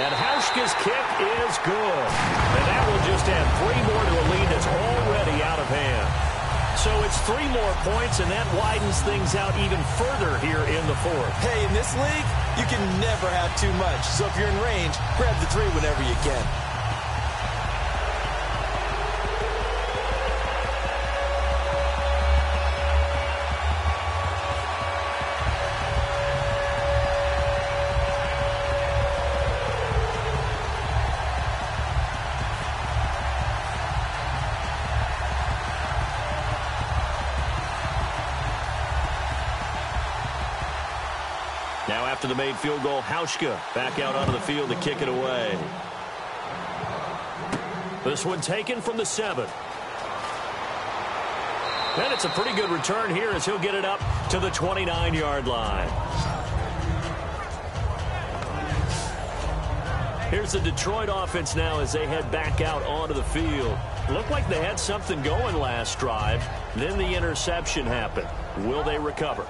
And Hauschka's kick is good. And that will just add 3 more to a lead that's already out of hand. So it's 3 more points, and that widens things out even further here in the 4th. Hey, in this league, you can never have too much. So if you're in range, grab the 3 whenever you can. Now after the made field goal, Hauschka back out onto the field to kick it away. This one taken from the 7. And it's a pretty good return here as he'll get it up to the 29-yard line. Here's the Detroit offense now as they head back out onto the field. Looked like they had something going last drive. Then the interception happened. Will they recover?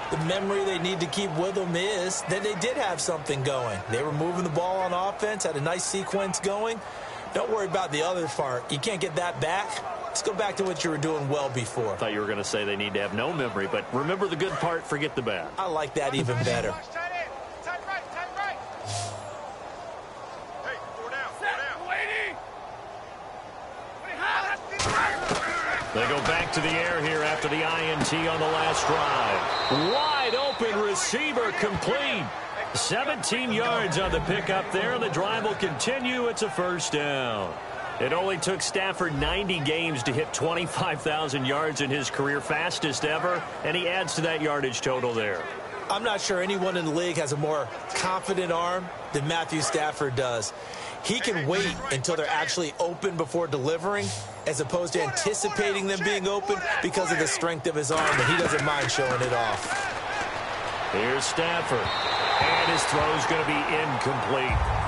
The memory they need to keep with them is that they did have something going. They were moving the ball on offense, had a nice sequence going. Don't worry about the other part. You can't get that back. Let's go back to what you were doing well before. I thought you were going to say they need to have no memory, but remember the good part, forget the bad. I like that even better. Tight right. Hey, 4 down. They go back to the air here after the INT on the last drive. Wide open receiver complete. 17 yards on the pickup there, and the drive will continue. It's a first down. It only took Stafford 90 games to hit 25,000 yards in his career, fastest ever, and he adds to that yardage total there. I'm not sure anyone in the league has a more confident arm than Matthew Stafford does. He can wait until they're actually open before delivering, as opposed to anticipating them being open because of the strength of his arm, and he doesn't mind showing it off. Here's Stafford, and his throw's going to be incomplete.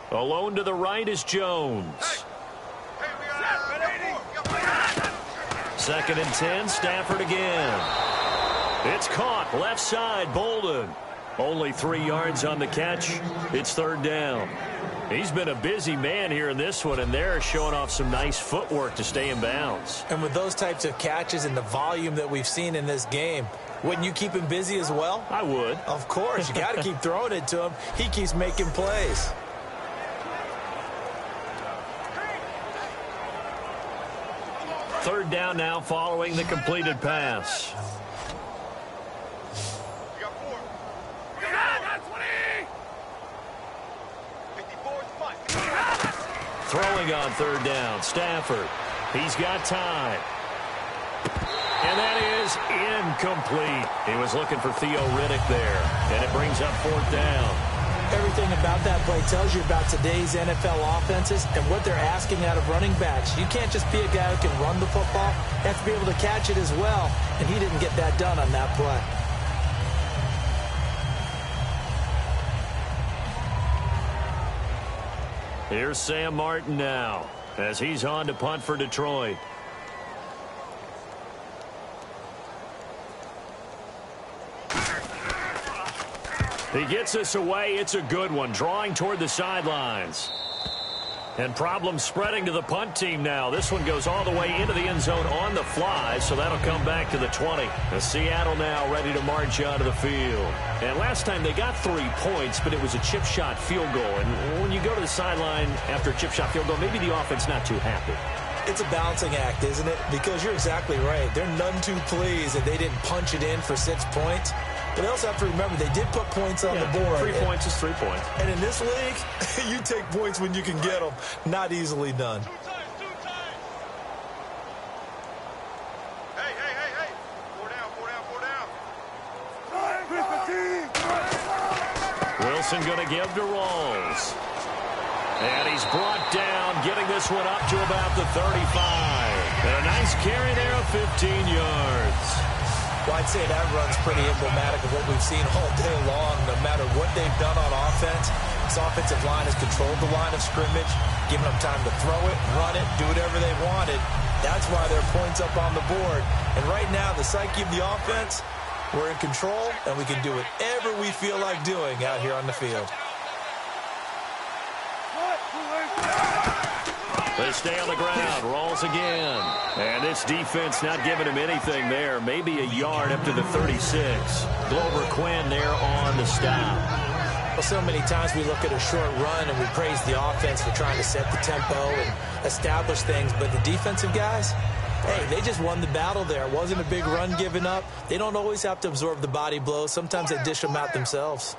Alone to the right is Jones. Second and 10, Stafford again. It's caught, left side, Bolden. Only 3 yards on the catch. It's third down. He's been a busy man here in this one, and they're showing off some nice footwork to stay in bounds. And with those types of catches and the volume that we've seen in this game, wouldn't you keep him busy as well? I would. Of course. You got to keep throwing it to him. He keeps making plays. Third down now following the completed pass. Throwing on third down, Stafford. He's got time. And that is incomplete. He was looking for Theo Riddick there, and it brings up fourth down. Everything about that play tells you about today's NFL offenses and what they're asking out of running backs. You can't just be a guy who can run the football. You have to be able to catch it as well, and he didn't get that done on that play. Here's Sam Martin now as he's on to punt for Detroit. He gets this away. It's a good one, drawing toward the sidelines. And problems spreading to the punt team now. This one goes all the way into the end zone on the fly, so that'll come back to the 20. And Seattle now ready to march onto the field. And last time they got 3 points, but it was a chip shot field goal. And when you go to the sideline after a chip shot field goal, maybe the offense not too happy. It's a balancing act, isn't it? Because you're exactly right. They're none too pleased that they didn't punch it in for 6 points. But they also have to remember they did put points on the board. 3 points is 3 points. And in this league, you take points when you can get them. Not easily done. Two times. Hey. 4 down. Wilson going to give to Rawls. And he's brought down, getting this one up to about the 35. And a nice carry there of 15 yards. Well, I'd say that run's pretty emblematic of what we've seen all day long. No matter what they've done on offense, this offensive line has controlled the line of scrimmage, given them time to throw it, run it, do whatever they wanted. That's why there are points up on the board. And right now, the psyche of the offense, we're in control, and we can do whatever we feel like doing out here on the field. They stay on the ground. Rawls again. And this defense not giving him anything there. Maybe a yard up to the 36. Glover Quinn there on the stop. Well, so many times we look at a short run and we praise the offense for trying to set the tempo and establish things. But the defensive guys, hey, they just won the battle there. It wasn't a big run given up. They don't always have to absorb the body blows. Sometimes they dish them out themselves.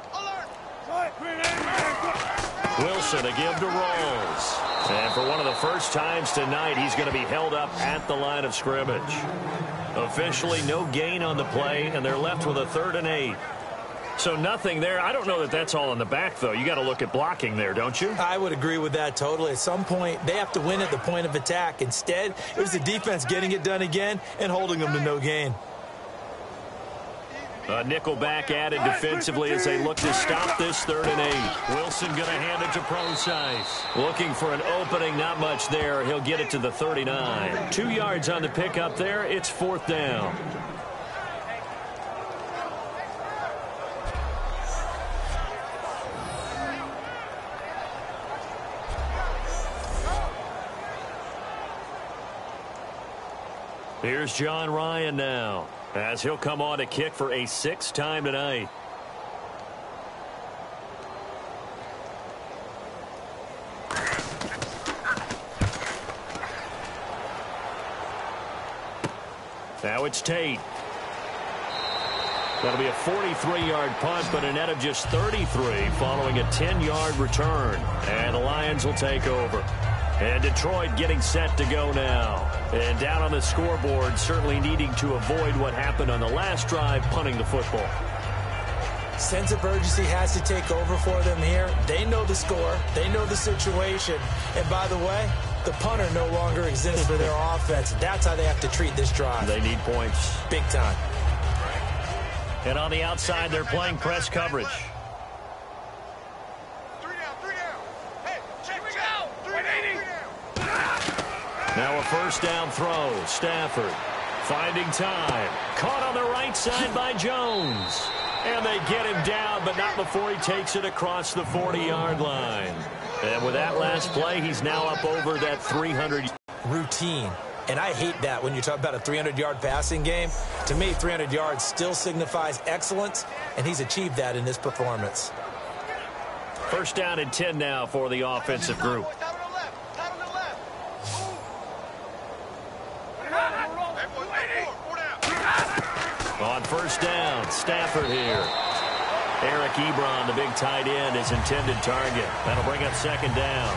Wilson to give to Rawls. And for one of the first times tonight, he's going to be held up at the line of scrimmage. Officially, no gain on the play, and they're left with a 3rd and 8. So nothing there. I don't know that that's all in the back, though. You got to look at blocking there, don't you? I would agree with that totally. At some point, they have to win at the point of attack. Instead, it was the defense getting it done again and holding them to no gain. A nickel back added defensively as they look to stop this 3rd and 8. Wilson going to hand it to Procise. Looking for an opening, not much there. He'll get it to the 39. 2 yards on the pickup there. It's 4th down. Here's John Ryan now, as he'll come on to kick for a 6th time tonight. Now it's Tate. That'll be a 43-yard punt, but a net of just 33 following a 10-yard return. And the Lions will take over. And Detroit getting set to go now. And down on the scoreboard, certainly needing to avoid what happened on the last drive, punting the football. Sense of urgency has to take over for them here. They know the score. They know the situation. And by the way, the punter no longer exists for their offense. That's how they have to treat this drive. They need points. Big time. And on the outside, they're playing press coverage. 3 down. Hey, check it out. 380. Now a 1st down throw. Stafford finding time. Caught on the right side by Jones. And they get him down, but not before he takes it across the 40-yard line. And with that last play, he's now up over that 300. Routine. And I hate that when you talk about a 300-yard passing game. To me, 300 yards still signifies excellence, and he's achieved that in this performance. 1st down and 10 now for the offensive group. On 1st down, Stafford here. Eric Ebron, the big tight end, is intended target. That'll bring up 2nd down.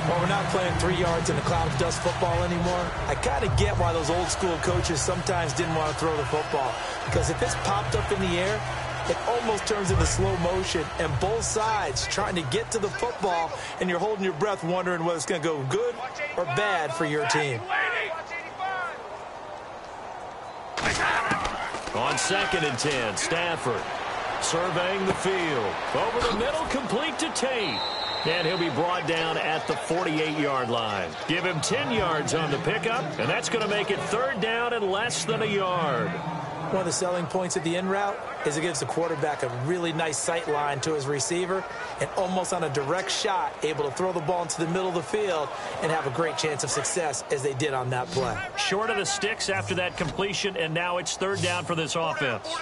Well, we're not playing 3 yards in a cloud of dust football anymore. I kind of get why those old school coaches sometimes didn't want to throw the football. Because if it's popped up in the air, it almost turns into slow motion. And both sides trying to get to the football, and you're holding your breath wondering whether it's going to go good or bad for your team. On 2nd and 10, Stafford surveying the field. Over the middle, complete to Tate. And he'll be brought down at the 48-yard line. Give him 10 yards on the pickup, and that's going to make it 3rd down and less than a yard. One of the selling points of the in route is it gives the quarterback a really nice sight line to his receiver, and almost on a direct shot, able to throw the ball into the middle of the field and have a great chance of success as they did on that play. Short of the sticks after that completion, and now it's 3rd down for this offense.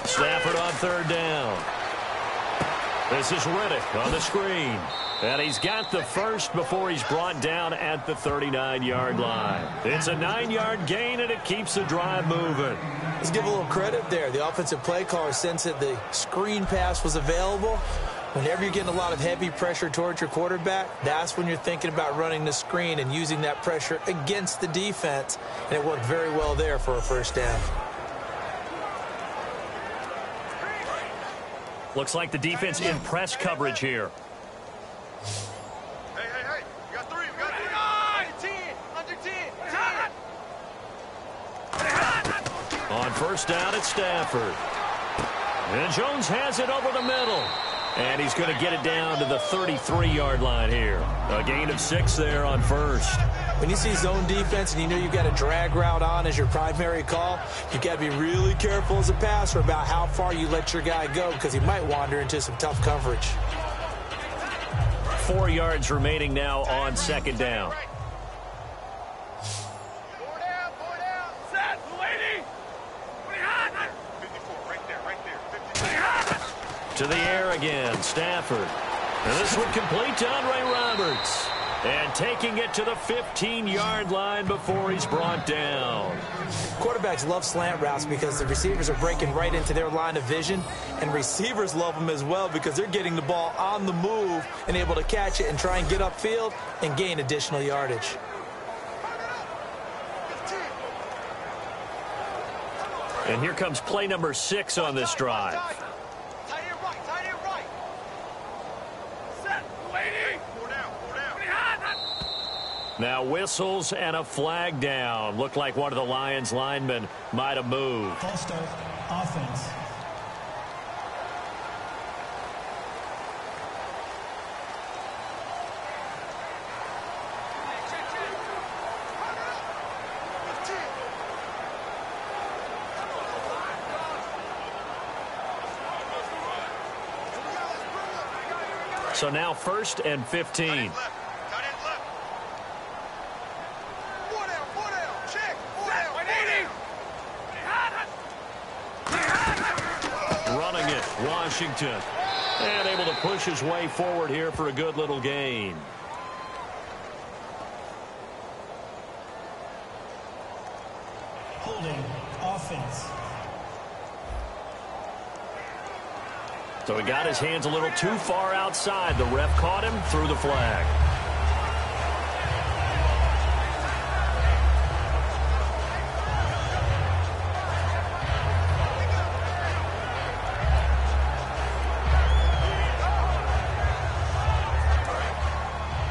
Stafford on 3rd down. This is Riddick on the screen. And he's got the first before he's brought down at the 39-yard line. It's a 9-yard gain, and it keeps the drive moving. Let's give a little credit there. The offensive play caller sensed that the screen pass was available. Whenever you're getting a lot of heavy pressure towards your quarterback, that's when you're thinking about running the screen and using that pressure against the defense. And it worked very well there for a first down. Looks like the defense in press coverage here. Hey, you got 3, you got 3. Under 10. On first down, it's Stafford. And Jones has it over the middle. And he's going to get it down to the 33-yard line here. A gain of 6 there on first. When you see zone defense and you know you've got a drag route on as your primary call, you've got to be really careful as a passer about how far you let your guy go because he might wander into some tough coverage. 4 yards remaining now on second down. 4 down. Set, lady. 54, right there. 54. To the air again, Stafford. And this one complete to Andre Roberts. And taking it to the 15-yard line before he's brought down. Quarterbacks love slant routes because the receivers are breaking right into their line of vision, and receivers love them as well because they're getting the ball on the move and able to catch it and try and get upfield and gain additional yardage. And here comes play number 6 on this drive. Tight end right. Set, lady. 4 down. Now whistles and a flag down. Looked like one of the Lions linemen might have moved. False start, offense. So now 1st and 15. Running it, Washington. And able to push his way forward here for a good little gain. Holding, offense. So he got his hands a little too far outside. The ref caught him, threw the flag.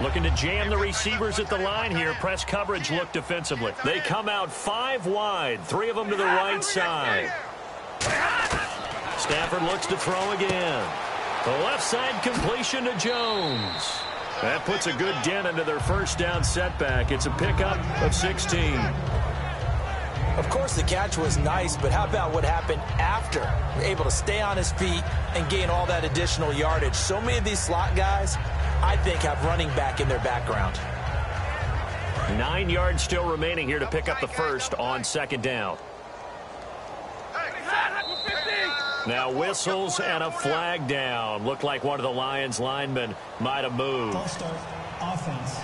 Looking to jam the receivers at the line here. Press coverage look defensively. They come out 5 wide, 3 of them to the right side. Stafford looks to throw again. The left side completion to Jones. That puts a good dent into their first down setback. It's a pickup of 16. Of course, the catch was nice, but how about what happened after? Able to stay on his feet and gain all that additional yardage. So many of these slot guys, I think, have running back in their background. 9 yards still remaining here to pick up the first on second down. Now whistles and a flag down. Looked like one of the Lions linemen might have moved. False start, offense.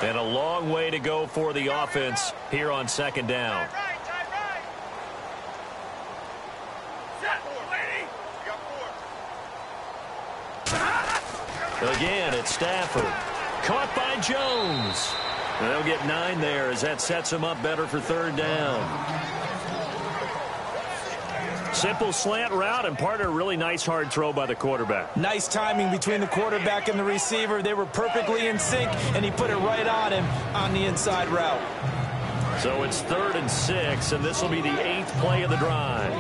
And a long way to go for the offense here on second down. Again, it's Stafford. Caught by Jones. And they'll get 9 there as that sets him up better for third down. Simple slant route and part of a really nice hard throw by the quarterback. Nice timing between the quarterback and the receiver. They were perfectly in sync, and he put it right on him on the inside route. So it's 3rd and 6, and this will be the 8th play of the drive.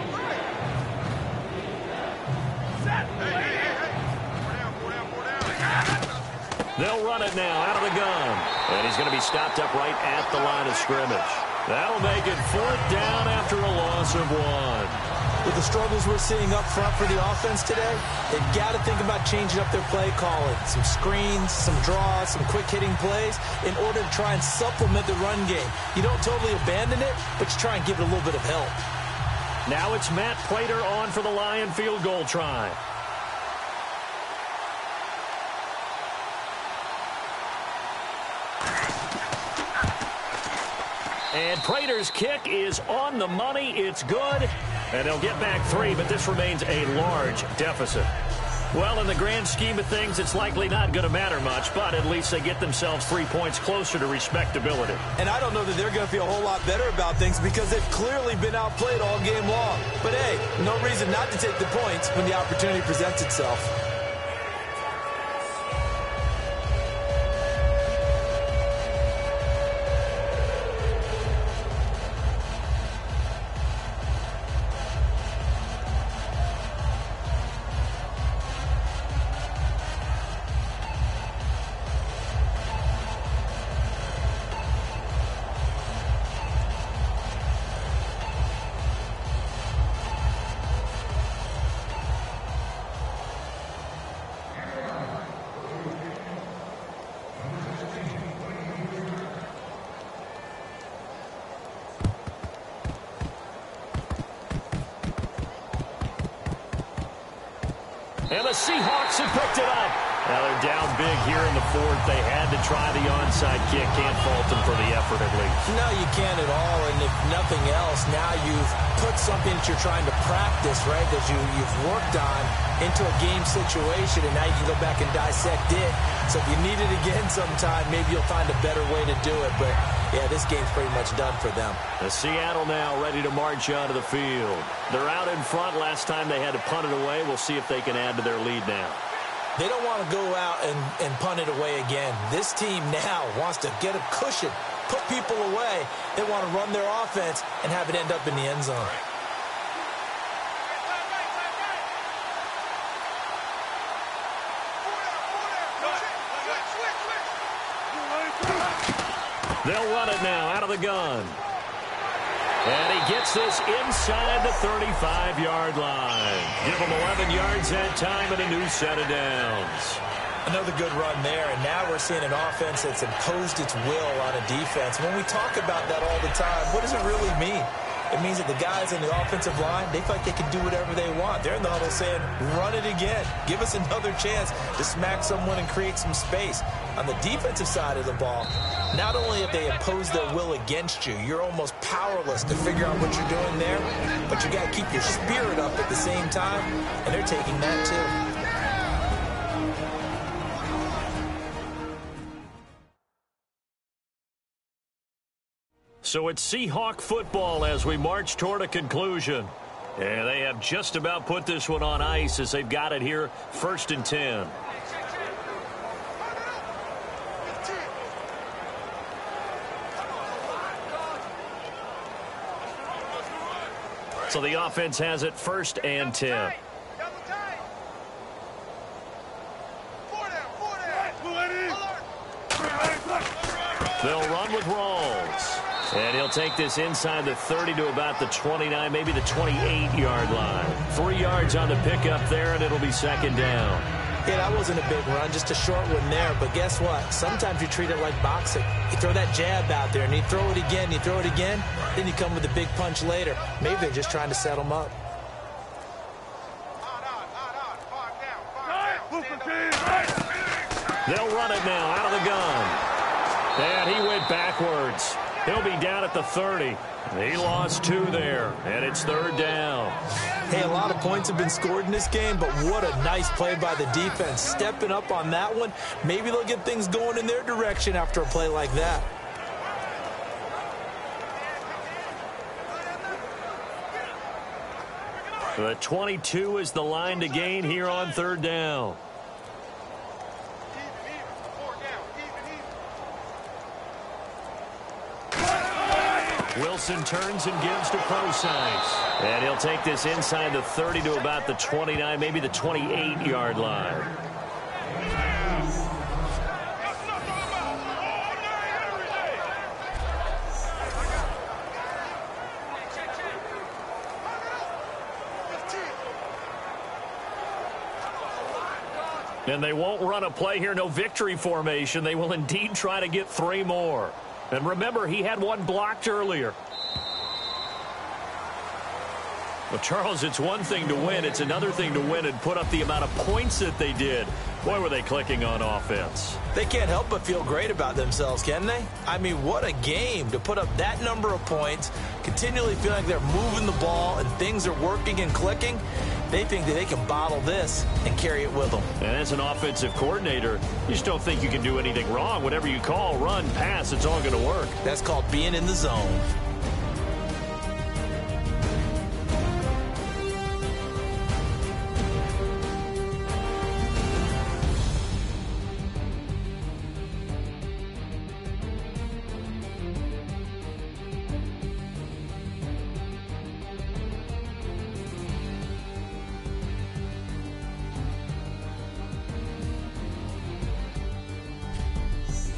They'll run it now out of the gun. And he's going to be stopped up right at the line of scrimmage. That'll make it 4th down after a loss of 1. with the struggles we're seeing up front for the offense today, they've got to think about changing up their play calling. Some screens, some draws, some quick-hitting plays in order to try and supplement the run game. You don't totally abandon it, but you try and give it a little bit of help. Now it's Matt Prater on for the Lion field goal try. And Prater's kick is on the money. It's good. And they'll get back 3, but this remains a large deficit. Well, in the grand scheme of things, it's likely not going to matter much, but at least they get themselves 3 points closer to respectability. And I don't know that they're going to feel a whole lot better about things because they've clearly been outplayed all game long. But, hey, no reason not to take the points when the opportunity presents itself. And the Seahawks have picked it up. Now they're down big here in the fourth. They had to try the onside kick. Can't fault them for the effort at least. No, you can't at all. And if nothing else, now you've put something that you're trying to practice, right, that you've worked on into a game situation, and now you can go back and dissect it. So if you need it again sometime, maybe you'll find a better way to do it. But, yeah, this game's pretty much done for them. The Seattle now ready to march onto the field. They're out in front. Last time they had to punt it away. We'll see if they can add to their lead now. They don't want to go out and punt it away again. This team now wants to get a cushion, put people away. They want to run their offense and have it end up in the end zone. They'll run it now out of the gun. And he gets this inside the 35-yard line. Give him 11 yards that time and a new set of downs. Another good run there, and now we're seeing an offense that's imposed its will on a defense. When we talk about that all the time, what does it really mean? It means that the guys in the offensive line, they feel like they can do whatever they want. They're in the huddle saying, run it again. Give us another chance to smack someone and create some space. On the defensive side of the ball, not only have they imposed their will against you, you're almost powerless to figure out what you're doing there, but you got to keep your spirit up at the same time, and they're taking that too. So it's Seahawk football as we march toward a conclusion. And they have just about put this one on ice as they've got it here, 1st and 10. So the offense has it 1st and 10. They'll run with Rawls. And he'll take this inside the 30 to about the 29, maybe the 28-yard line. 3 yards on the pickup there, and it'll be 2nd down. Yeah, that wasn't a big run, just a short one there. But guess what? Sometimes you treat it like boxing. You throw that jab out there, and you throw it again, you throw it again, then you come with a big punch later. Maybe they're just trying to set them up. They'll run it now out of the gun. And he went backwards. He'll be down at the 30. He lost 2 there, and it's 3rd down. Hey, a lot of points have been scored in this game, but what a nice play by the defense. Stepping up on that one, maybe they'll get things going in their direction after a play like that. The 22 is the line to gain here on 3rd down. Wilson turns and gives to Procise. And he'll take this inside the 30 to about the 29, maybe the 28-yard line. And they won't run a play here, no victory formation. They will indeed try to get 3 more. And remember, he had 1 blocked earlier. Well, Charles, it's one thing to win. It's another thing to win and put up the amount of points that they did. Boy, were they clicking on offense. They can't help but feel great about themselves, can they? I mean, what a game to put up that number of points, continually feeling like they're moving the ball and things are working and clicking. They think that they can bottle this and carry it with them. And as an offensive coordinator, you just don't think you can do anything wrong. Whatever you call, run, pass, it's all going to work. That's called being in the zone.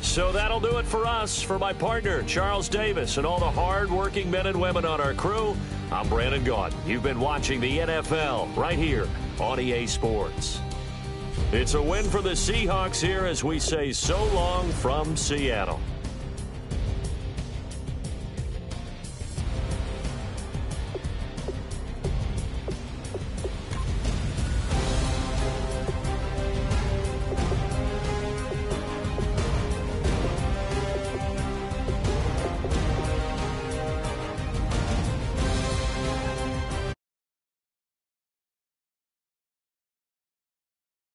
So that'll do it for us. For my partner, Charles Davis, and all the hard-working men and women on our crew, I'm Brandon Gaudin. You've been watching the NFL right here on EA Sports. It's a win for the Seahawks here as we say so long from Seattle.